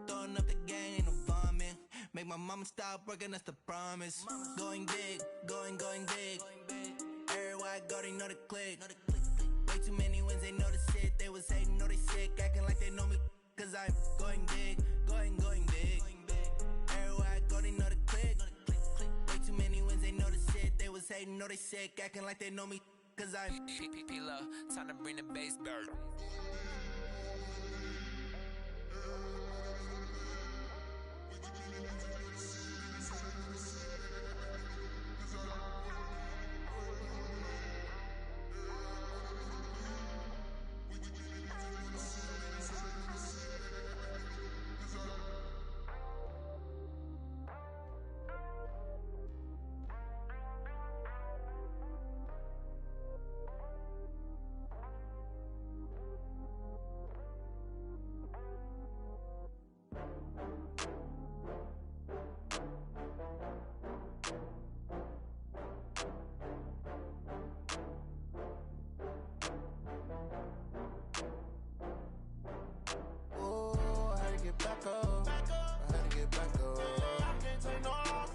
Throwing up the gang, ain't no vomit. Make my mama stop working, that's the promise. Going big, going big. Everywhere I go, they know the click. Way too many wins, they know the shit. They was hating, know they sick, acting like they know me. Cause I'm going big, going big. Everywhere I go, they know the click. Way too many wins, they know the shit. They was hating, know they sick, acting like they know me. Cause I'm P-Love, time to bring the bass bird. Back up. I had to get back up. I can't take no loss.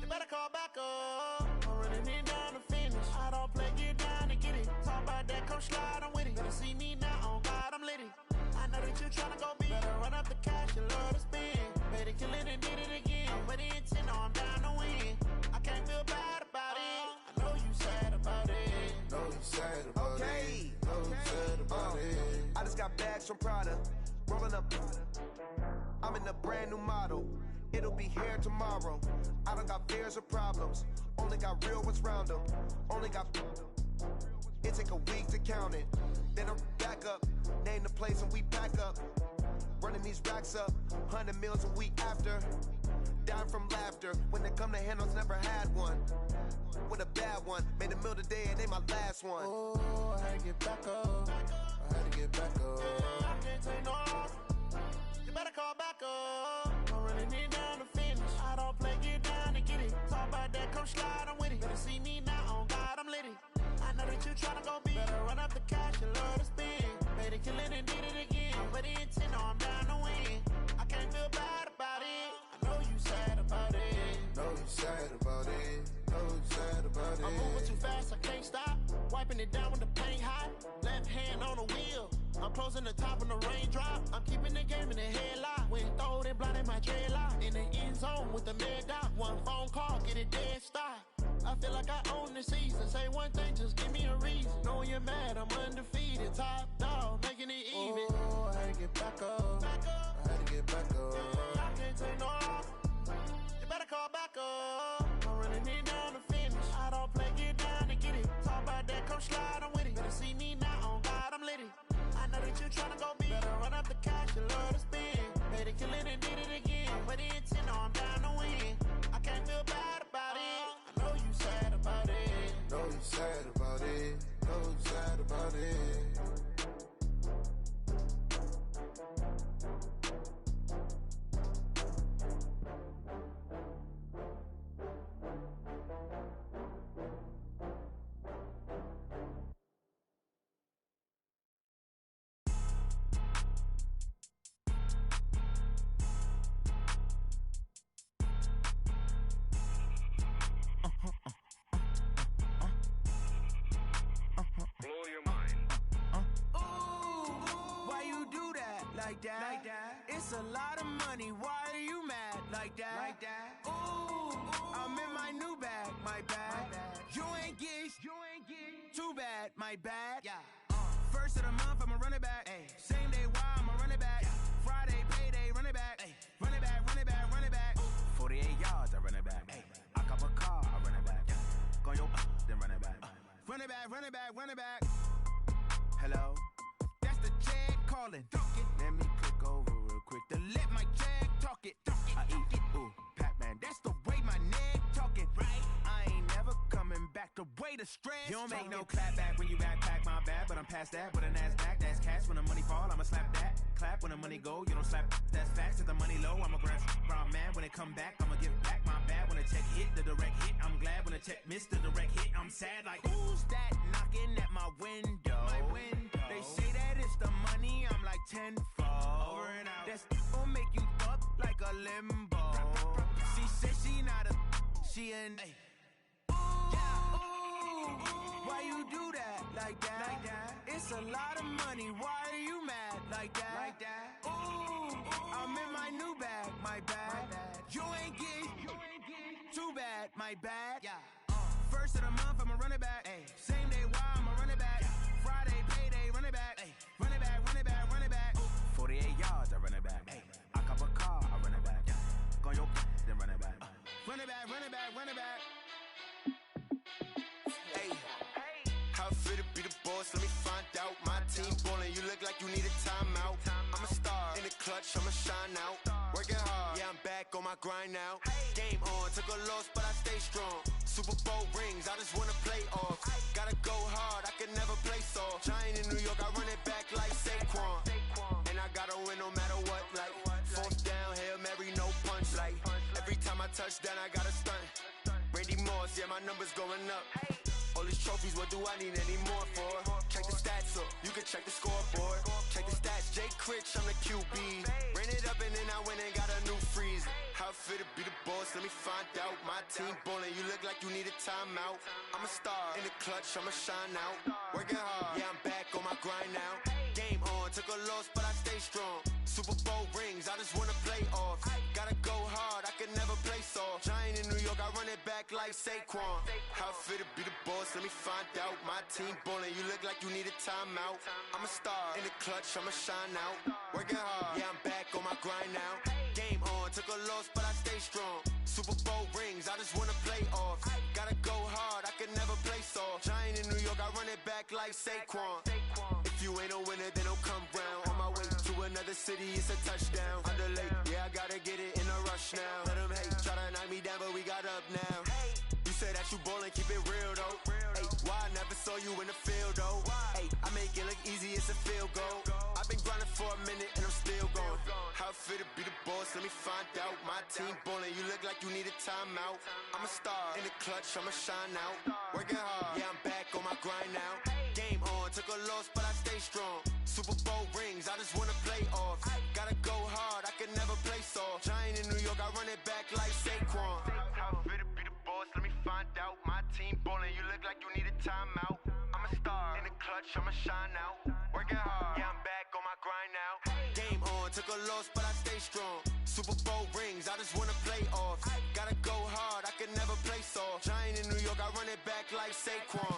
You better call back up. I'm running it down to finish. I don't play, get down to get it. Talk about that, come slide, I'm with it. Better see me now, on God, I'm litty. I know that you tryna go big. Better run up the cash, you love to spend. Better kill it and did it again. I'm with the intent, no, I'm down to win. I can't feel bad about it. I know you sad about it. Know you sad about it. Know you sad about it. I just got bags from Prada. Rolling up, I'm in a brand new model. It'll be here tomorrow. I don't got fears or problems. Only got real ones round them. Only got. It take a week to count it. Then I'm back up. Name the place and we pack up. Running these racks up. 100 meals a week after. Down from laughter. When they come to handles, never had one. With a bad one. Made a meal today and they my last one. Oh, I had to get back up. I had to get back up. I can't take no loss. You better call back up. I'm running it down to finish. I don't play, get down to get it. Talk about that, come slide, I'm with it. Better see me now, on God, I'm litty. I know that you tryna go big. Better run up the cash, you love to spend. Made it, kill it, and did it again. But the intent, no, I'm down to win. I can't feel bad about it. I know you sad about it. Know you sad about it. Know you sad about it. I'm moving too fast, I can't stop. Wiping it down with the paint hot. Left hand on the wheel. I'm closing the top when the raindrop. I'm keeping the game in the headlock. When throwed and blinded my dreadlock. In the end zone with the mad dot. One phone call, get it dead stop. I feel like I own the season. Say one thing, just give me a reason. Knowing you're mad, I'm undefeated. Top dog, making it even. Oh, I had to get back up. I had to get back up. I can't take no loss. You better call back up. I'm running it down to finish. I don't play, get down to get it. Talk about that, come slide, I'm with it. Better see me now, on God, I'm litty. I know that you tryna go big. Better run up the cash, you love to spend. Better kill it and did it again. But the intent, no, I'm down to win. I can't feel bad about it. I know you sad about it. Know you sad about it. like that? It's a lot of money, why are you mad like that? Ooh, I'm in my new bag, my bad. You ain't get too bad, my bad. First of the month, I'ma run it back. Same day, why I'ma run it back. Friday, payday, run it back. Run it back, run it back, run it back. 48 yards, I run it back. I cop a car, I run it back. Go your then run it back. Run it back, run it back, run it back. Hello, that's the jag calling. Let me click over real quick to let my jag talk it. I eat it, ooh, Pac-Man, that's the way my neck talking. Right, I ain't never coming back the way the stress. You don't make no clap back when you backpack, my bad, but I'm past that. With a NASDAQ, that's cash. When the money fall, I'ma slap that. Clap when the money go, you don't slap. That's facts. If the money low, I'ma grab brown man. When it come back, I'ma give back my bad. When the check hit, the direct hit. I'm glad when the check missed the direct hit. I'm sad like, who's that knocking at my window? They say that it's the money, I'm like tenfold. Over and out. That's gon' make you up like a limbo. She said she not a, she an. Why you do that like that? It's a lot of money, why are you mad like that? Ooh, I'm in my new bag, my bad. You ain't get too bad, my bad. First of the month, I'ma run it back. Same day, why I'ma run it back. Friday, payday, run it back. Run it back, run it back, run it back. 48 yards, I run it back. I cop a car, I run it back. Go your then run it back. Run it back, run it back, run it back. Hey, how it feel to be the boss? Let me find out. My team ballin', you look like you need a timeout. I'm a star in the clutch, I'ma shine out. Working hard, yeah, I'm back on my grind now. Game on, took a loss, but I stay strong. Super Bowl rings, I just wanna play off. Gotta go hard, I can never play soft. Giant in New York, I run it back like Saquon. And I gotta win no matter what, like fourth down, Hail Mary, no punch. Like every time I touch down, I gotta stunt. Randy Moss, yeah, my numbers going up. All these trophies, what do I need any more for? Check the stats up, you can check the scoreboard. Check the stats, Jay Critch, I'm the QB. Ran it up and then I went and got a new freeze. How it feel to be the boss, let me find out. My team ballin', you look like you need a timeout. I'm a star in the clutch, I'ma shine out. Working hard, yeah, I'm back on my grind now. Game on, took a loss, but I stay strong. Super Bowl rings, I just wanna play off. Gotta go hard, I can never play soft. Giant in New York, I run it back like Saquon. How it feel to be the boss, let me find out. My team ballin', you look like you need a timeout. I'm a star in the clutch, I'ma shine out. Working hard, yeah, I'm back on my grind now. Game on, took a loss, but I stay strong. Super Bowl rings, I just wanna play off. Gotta go hard, I can never play soft. Giant in New York, I run it back like Saquon. If you ain't a winner, then don't come round. On my way to another city, it's a touchdown. Underlay, yeah, I gotta get it in a rush now. Let them hate, try to knock me down, but we got up now. You say that you ballin', keep it real though. Hey, why I never saw you in the field though? Hey, I make it look easy, it's a field goal. I've been grinding for a minute and I'm still going. How it feel to be the boss, let me find out. My team ballin', you look like you need a timeout. I'm a star in the clutch, I'ma shine out. Working hard, yeah, I'm back on my grind now. Game on, took a loss, but I stay strong. Super Bowl rings, I just wanna play off. Gotta go hard, I can never play soft. Giant in New York, I run it back like Saquon. How it feel to be the boss, let me find out. My team ballin', you look like you need a timeout. I'm a star in the clutch, I'ma shine out. Working hard, yeah, I'm back on my grind now. Game on, took a loss, but I stay strong. Super Bowl rings, I just wanna play off. Gotta go hard, I can never play soft. Giant in New York, I run it back like Saquon.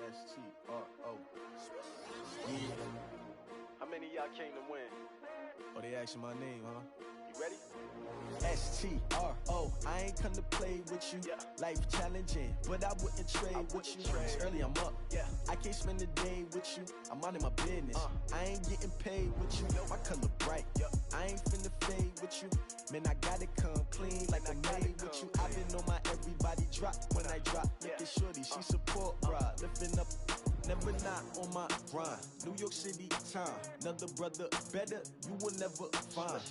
S-T-R-O. Yeah. How many of y'all came to win? Oh, they asking my name, huh? You ready? S-T-R-O. I ain't come to play with you. Life challenging, but I wouldn't trade with you. It's early, I'm up. I can't spend the day with you. I'm out of my business. I ain't getting paid with you. My color bright. I ain't finna fade with you. Man, I gotta come clean like I made with you. I been on my everybody drop when I drop. Look at shorty, she support, bruh. Lifting up never not on my grind. New York City time, another brother better, you will never find.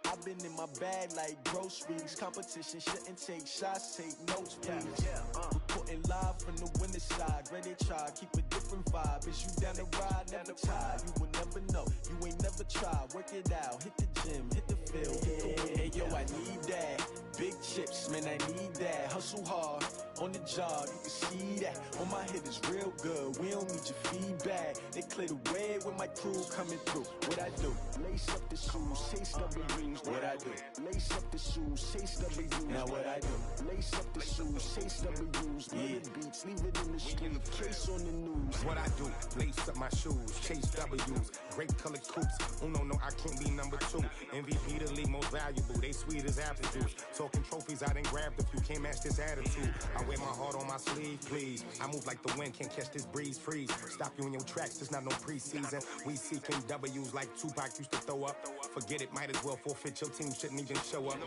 I've been in my bag like groceries. Competition shouldn't take shots, take notes, please. Reporting live from the winter side. Ready to try, keep a different vibe. Is you down the ride, never tired. You will never know, you ain't never tried. Work it out, hit the gym, hit the field. Hey, yo, I need that. Big chips, man, I need that. Hustle hard, on the job, you can see that. On my head is real good, we don't need your feedback. They clear the way with my crew coming through. What I do? Lace up the shoes, chase W's. What I do? Lace up the shoes, chase W's. Now what I do? Lace up the shoes, chase W's. Yeah, beats, leave it in the street, case on the news. What I do? Lace up my shoes, chase W's. Great colored coops. Oh no, I can't be number 2. MVP the league most valuable. They sweet as apple juice. Talking trophies, I done grabbed a few. Can't match this attitude. I wear my heart on my sleeve, please. I move like the wind, can't catch this breeze. Freeze. Stop you in your tracks. There's not no preseason. We seeking W's like Tupac used to throw up. Forget it, might as well forfeit. Your team shouldn't even show up.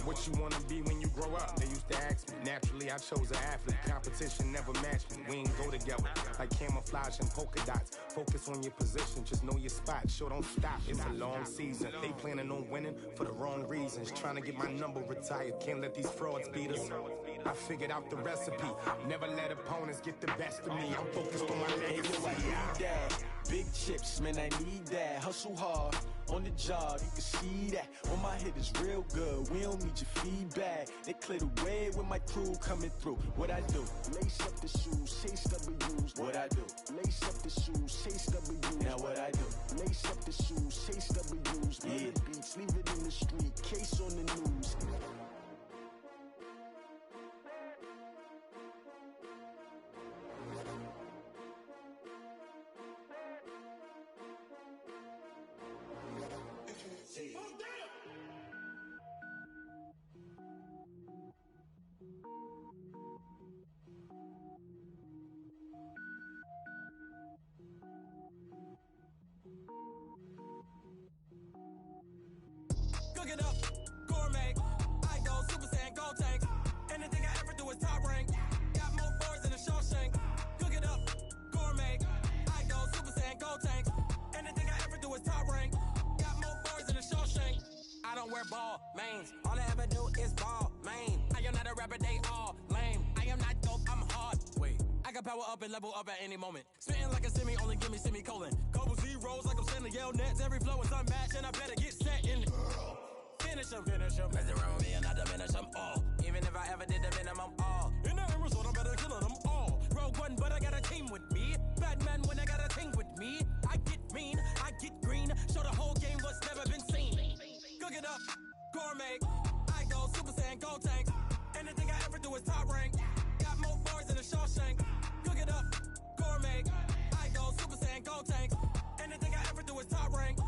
What you wanna be when you grow up? They used to ask me. Naturally, I chose an athlete. Competition never matched me. We ain't go together like camouflage and polka dots. Focus on your position, just know your spot. Sure, don't stop. It's a long season. They planning on winning for the wrong reasons. Trying to get my number retired. Can't let these frauds beat us. I figured out the recipe. Never let opponents get the best of me. I'm focused on my legacy. I need that. Big chips, man, I need that. Hustle hard, on the job, you can see that. On my head is real good, we don't need your feedback. They clear the way with my crew coming through. What I do? Lace up the shoes, chase W's. What I do? Lace up the shoes, chase W's. Now what I do? Lace up the shoes, chase W's. Yeah, beats, leave it in the street, case on the news. Cook it up, gourmet. I go Super Saiyan, gold tank. Anything I ever do is top rank. Got more boards than a Shawshank. Cook it up, gourmet. I go Super Saiyan, gold tank. Anything I ever do is top rank. Got more boards than a Shawshank. I don't wear ball mains. All I ever do is ball main. I am not a rapper, they all lame. I am not dope, I'm hard. Wait, I can power up and level up at any moment. Spitting like a semi, only give me semicolon. Couple zeros like I'm sending yell nets. Every flow is unmatched and I better get set in. Finish them. Mess around with me and I diminish them all. Even if I ever did the minimum all. In the end result, I better kill them all. Rogue One, but I got a team with me. Batman when I got a thing with me. I get mean, I get green. Show the whole game what's never been seen. Cook it up, gourmet. I go Super Saiyan, gold tank. Anything I ever do is top rank. Got more boards than a Shawshank. Cook it up, gourmet. I go Super Saiyan, gold tank. Anything I ever do is top rank.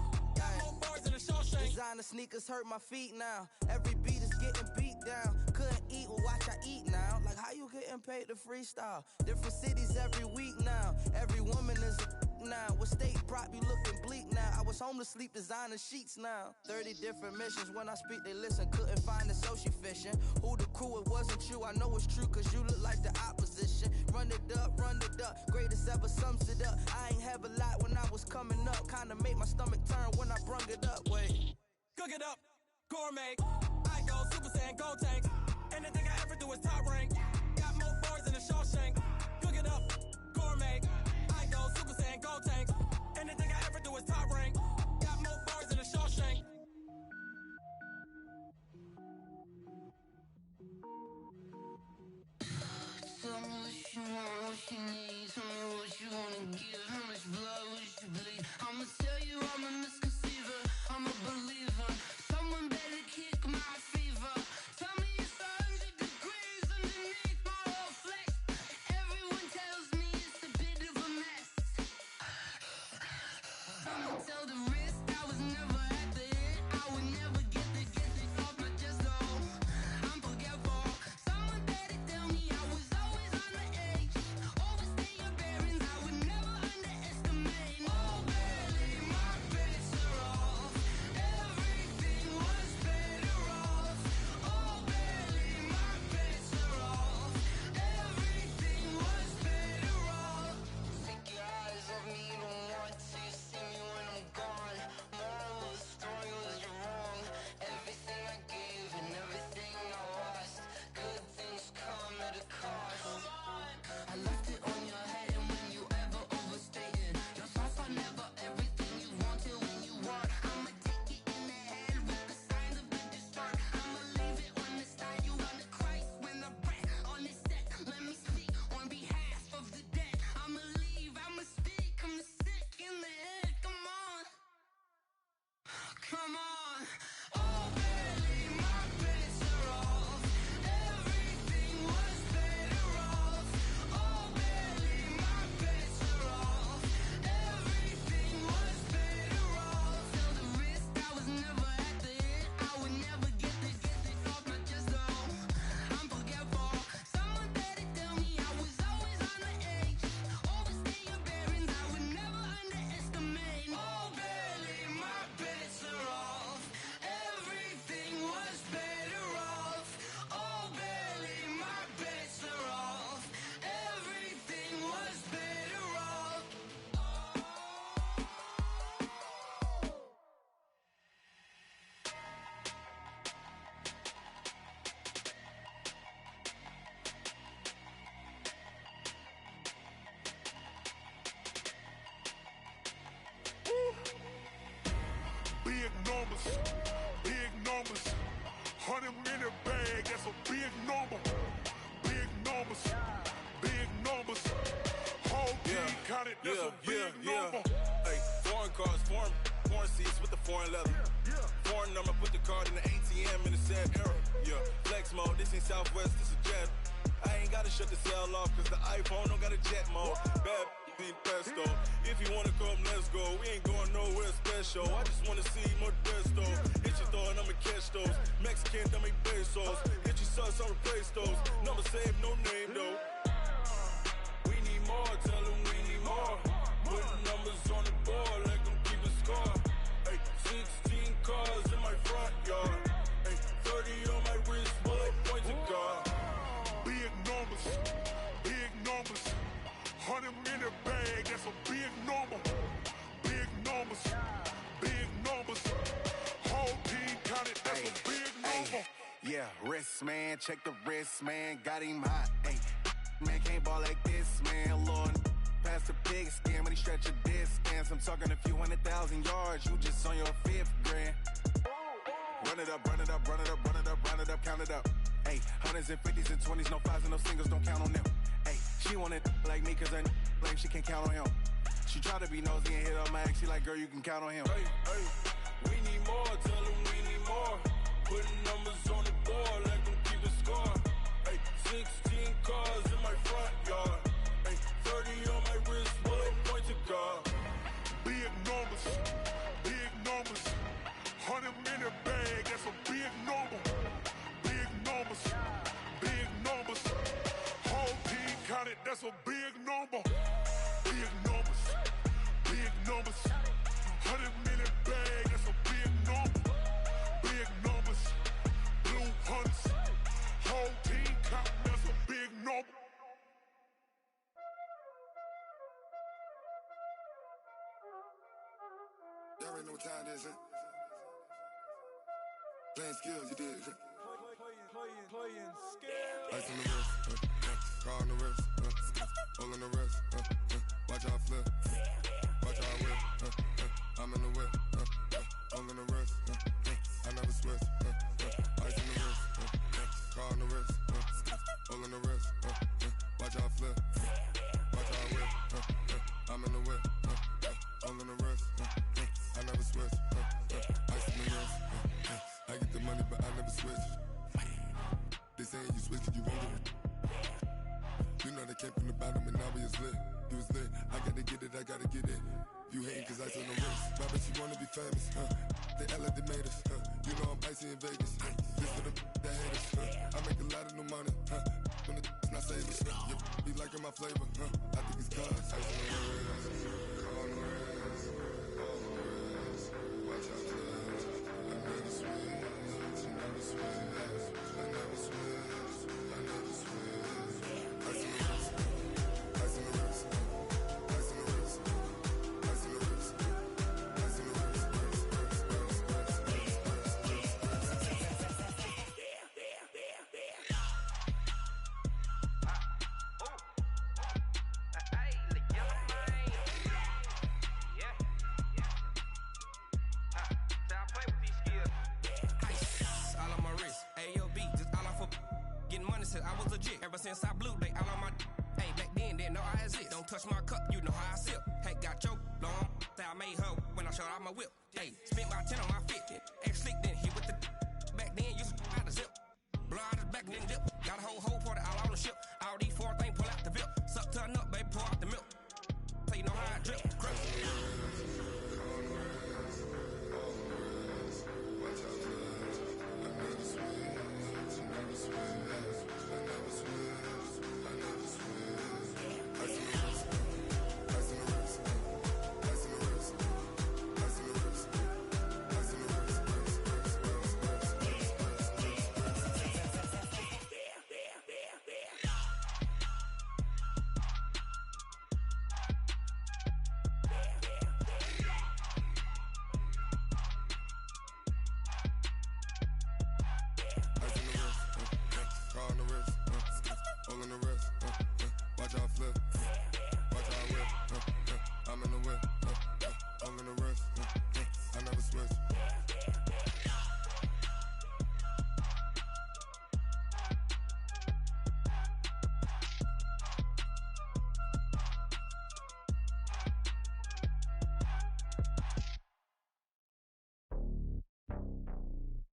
Designer sneakers hurt my feet now. Every beat is getting beat down. Couldn't eat, well watch I eat now. Like how you getting paid to freestyle? Different cities every week now. Every woman is a now. With state prop you looking bleak now. I was home to sleep designer sheets now. 30 different missions. When I speak they listen. Couldn't find it so she fishing. Who the crew, it wasn't you. I know it's true cause you look like the opposition. Run it up. Greatest ever sums it up. I ain't have a lot when I was coming up. Kinda made my stomach turn when I brung it up. Wait. Cook it up, gourmet. I go Super Saiyan, gold tank. Anything I ever do is top rank. Got more boards than a Shawshank. Cook it up, gourmet. I go Super Saiyan, gold tank. Anything I ever do is top rank. Got more boards than a Shawshank. Tell me what you want, what you need. Tell me what you wanna give. How much blood would you bleed? I'ma tell you I'm a misconceiver. I'm a believer. Someone better kick my 100 bag, that's a big number. Big numbers, big numbers. Whole team counted, that's a big number. Hey, foreign cars, foreign seats with the foreign leather. Foreign number, put the card in the ATM in the sad era. Yeah, flex mode, this ain't Southwest, this a jet. I ain't gotta shut the cell off, cause the iPhone don't got a jet mode. Bad be pesto. If you wanna come, let's go. We ain't going nowhere special. I just wanna see Modesto. Hit your throw and I'ma catch those. Mexican, dummy pesos. Hit your sus, I'll replace those. Number saved, no name though. We need more, tell them we need more. Putting numbers on the board, let them keep a score. Hey, 16 cars in my front yard. Hey, 30 on my wrist, bullet points of God. Big numbers, big numbers. 100 minute bag, that's a big number. Big numbers, big numbers. Whole team counted, that's a big number. Yeah, wrist man, check the wrist man, got him hot. Ay, man can't ball like this, man. Lord, past the pig skin when he stretch a distance. I'm talking a few 100,000 yards, you just on your 5th grand. Run it up, run it up, run it up, run it up, run it up, count it up. Ay, hundreds and 50s and 20s, no 5s and no singles, don't count on them. Ay, she want it like me cause her blame she can't count on him. She try to be nosy and hit up my ex, she like, girl, you can count on him. Hey, we need more, tell them we need more. Putting numbers on the board, let them keep a score. Hey, 16 cars in my front yard. Hey, 30 on my wrist, bullet points of God. Big numbers, big numbers. 100 minute bag, that's a big number. Big numbers, big numbers. Whole team counted, that's a big number. Big numbers, big numbers. 100 minute bag, that's a big number. Big numbers, blue hunts. Whole team counting, that's a big number. Y'all already know what time it is, huh? Playing skills, you did. Playing skills. Ice on the wrist, car on the wrist, hole in the wrist, watch how I flip, watch how I whip, I'm in the whip, hole in the wrist, I never switch, ice on the wrist, car on the wrist, hole in the wrist, watch how I flip, watch how I whip, I'm in the whip, hole in the wrist, I never switch, ice on the wrist, I get the money but I never switch. They saying you switch, you won't get it. You know they came from the bottom and now we is lit. You was lit, I gotta get it, I gotta get it. You hating cause I on the wrist. My bitch, you wanna be famous, They Ella, they made us, You know I'm icy in Vegas, This for the that hate us, I make a lot of new money, When the not savers, You be liking my flavor, I think it's cause ice on the wrist, on the wrist, on the wrist. Watch out, cuz I never switch, I never switch. I never switch, I never switch. Ice in the wrist, ice in the wrist, ice in the wrist, ice in the wrist, ice in the wrist, I was legit ever since I blew they all on my hey back then didn't know I exist. Don't touch my cup, you know how I sip. Hey, got your long I made her when I showed out my whip. Hey, spent about 10 on my fit. Ex slick then hit with the back then used to out the zip. Blow out his back then dip. Got a whole party all on the ship. All these 4 things pull out the VIP. Suck to a nut, baby, pour out the milk. So you know how I drip.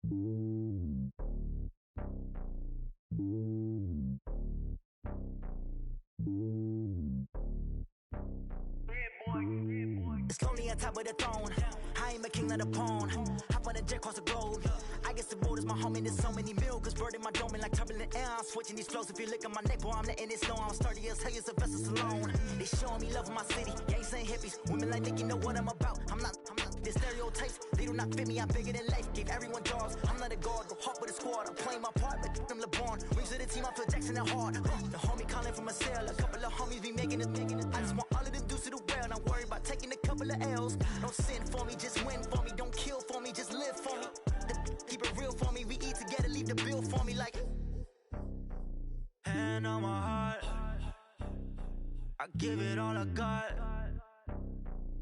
It's lonely on top of the throne. I am a king of the pawn. Hop on a jet across the globe. I guess the road is my home and there's so many milkers burning my dome like turbulent air. I'm switching these flows. If you look at my neck, boy, I'm letting it slow. I'm sturdy as hell, it's a vessel alone. They showing me love in my city. Gangs and hippies. Women like Nick, you know what I'm about. I'm not. The stereotypes, they do not fit me. I'm bigger than life. Gave everyone jobs. I'm not a guard. Go hard with a squad. I'm playing my part, but I'm LeBron. Wings of the team, I feel Jackson and hard. The homie calling from a cell. A couple of homies be making it. I just want all of them dudes to the well. Not worry about taking a couple of L's. Don't sin for me, just win for me. Don't kill for me, just live for me. Keep it real for me. We eat together, leave the bill for me like. Hand on my heart, I give it all I got.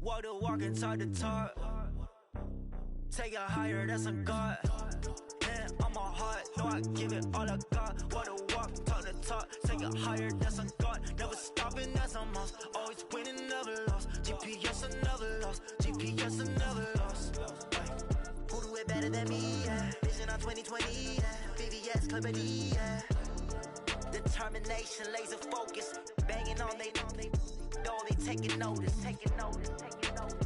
Walk the walk and talk the talk. Take it higher, that's a God. Hand on my heart, no, I give it all I got. Walk the walk, talk the talk. Take it higher, that's a God. Never stopping, that's a must. Always winning, never lost. GPS, I never lost. GPS, I never lost. Who do it better than me? Yeah. Vision on 2020. Yeah. VVS, Clippity. Yeah. Determination, laser focus. Banging on they though they taking notice. Taking notice. Taking notice.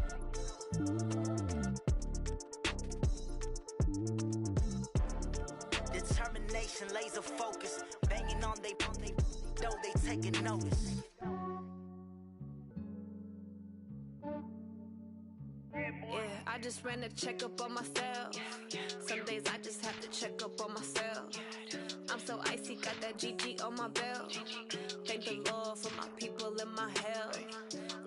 Determination, laser focus. Banging on they though they taking notice. Yeah, I just ran a checkup on myself. Some days I just have to check up on myself. I'm so icy, got that GG on my belt. Thank the Lord for my people in my health.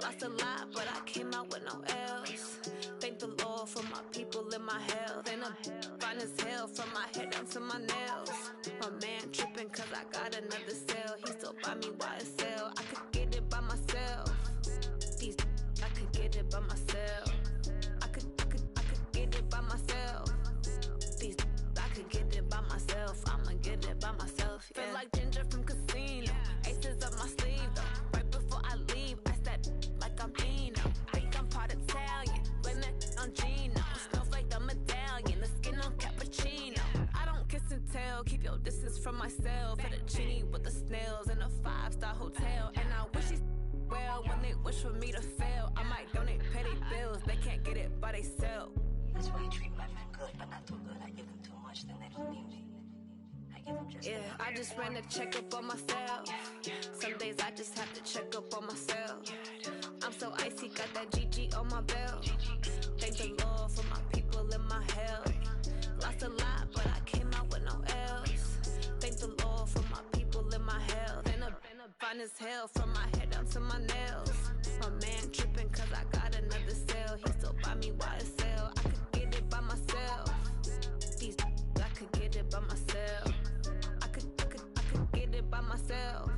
Lost a lot, but I came out with no else. Thank the Lord for my people in my health. And I'm fine as hell from my head down to my nails. My man tripping cause I got another cell. He still buy me YSL. I could get it by myself. These I could get it by myself. I could get it by myself. These I could get it by myself. I'ma get it by myself. Yeah. Feel like Ginger from Casino. Aces up my sleeve though. Right before I leave, I step like I'm Dino. Think I'm part Italian. Blame that on Gino. Smells like the medallion. The skin on cappuccino. I don't kiss and tell. Keep your distance from myself. Fettuccine with the snails in a 5-star hotel. And I wish he's well when they wish for me to fail. I might donate petty bills. They can't get it by themselves. That's why you treat my men good, but not too good. I give them too much, then they don't need me. I give them just yeah, I just ran a checkup on myself. Some days I just have to check up on myself. I'm so icy, got that GG on my belt. Thank the Lord for my people in my health. Lost a lot, but I came out with no else. Thank the Lord for my people in my health. And I'm fine as hell from my head down to my nails. My man tripping cause I got another cell. He still buy me YSL. I could get it by myself. These I could get it by myself. I could get it by myself.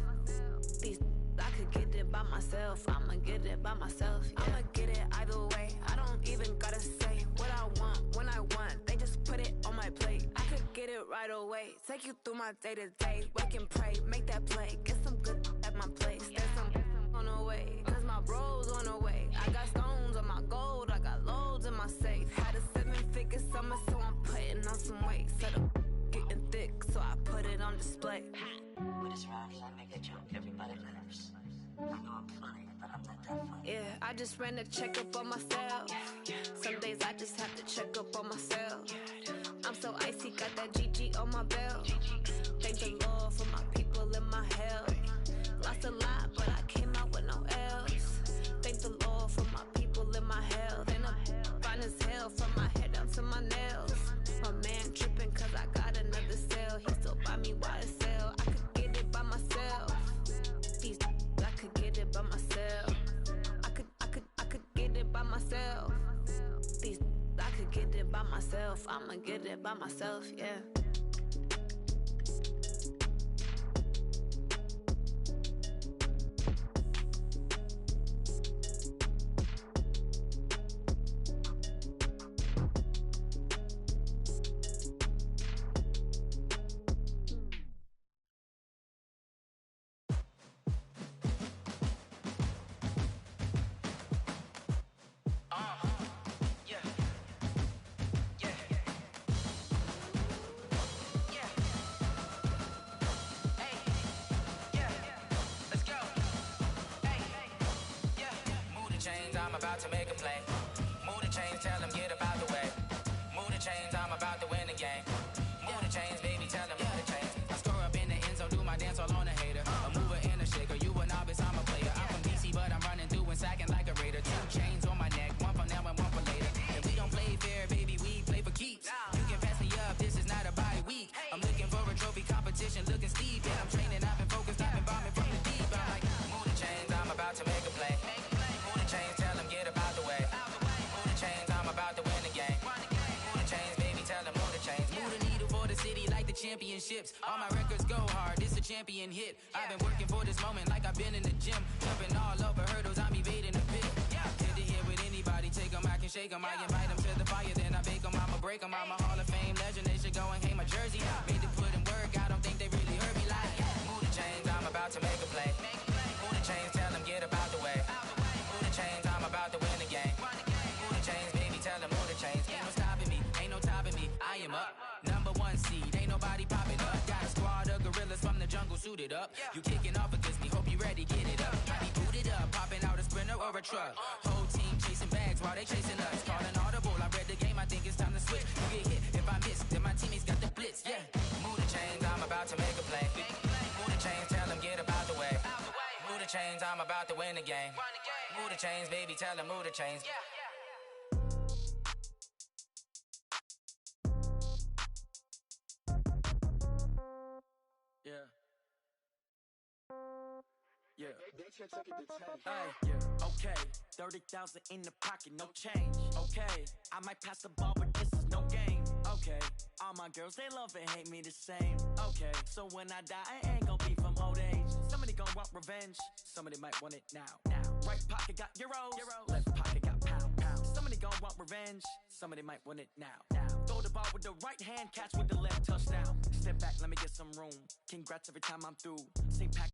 These I could get it by myself. I'ma get it by myself. Yeah. I'ma get it either way. I don't even gotta say what I want when I want. They just put it on my plate. I could get it right away. Take you through my day to day. Wake and pray, make that play. Get some good at my place. There's some on the way. Cause my bro's on the way. I got stones on my gold. I got loads in my safe. Had a 7-figure summer, so I'm putting on some weight. Set up getting thick, so I put it on display. With this round here, I make a joke, everybody laughs. I know I'm funny, but I'm not that funny. Yeah, I just ran a checkup on myself. Some days I just have to check up on myself. I'm so icy, got that GG on my belt. Thank the Lord for my people in my health. Lost a lot, but I came out with no else. Thank the Lord for my people in my health. And I'm fine as hell from my head down to my nails. My man tripping cause I got another cell. He still buy me YSL. I could get it by myself. These I could get it by myself. I could get it by myself. These I could get it by myself. I'ma get it by myself, yeah. championships. All my records go hard, this a champion hit. I've been working for this moment like I've been in the gym. Jumping all over hurdles, I'm evading the pit. Head to head with anybody, take them, I can shake them. I invite them to the fire, then I bake them, I'ma break them. I'm a Hall of Fame legend, they should go and hang my jersey. Made to put in work, I don't think they really heard me like. Move the chains, I'm about to make a play. Move the chains, tell them get about the way. Move the chains, I'm about to win the game. Move the chains, baby, tell them move the chains. Ain't no stopping me, ain't no topping me, I am up. Number one seed, ain't nobody popping up. Got a squad of gorillas from the jungle suited up. You kicking off against me, hope you ready, get it up. I be booted up, popping out a Sprinter or a truck. Whole team chasing bags while they chasing us. Calling audible, I read the game, I think it's time to switch. You get hit, if I miss, then my teammates got the blitz, yeah. Move the chains, I'm about to make a play. Move the chains, tell them get about the way. Move the chains, I'm about to win the game. Move the chains, baby, tell them move the chains. Yeah. Yeah. Hey, yeah. Okay. 30,000 in the pocket, no change. Okay. I might pass the ball, but this is no game. Okay. All my girls, they love and hate me the same. Okay. So when I die, I ain't gon' be from old age. Somebody gon' want revenge. Somebody might want it now. Right pocket got euros. Left pocket got pound. Somebody gon' want revenge. Somebody might want it now. Throw the ball with the right hand, catch with the left, touchdown. Step back, let me get some room. Congrats every time I'm through. St. Patrick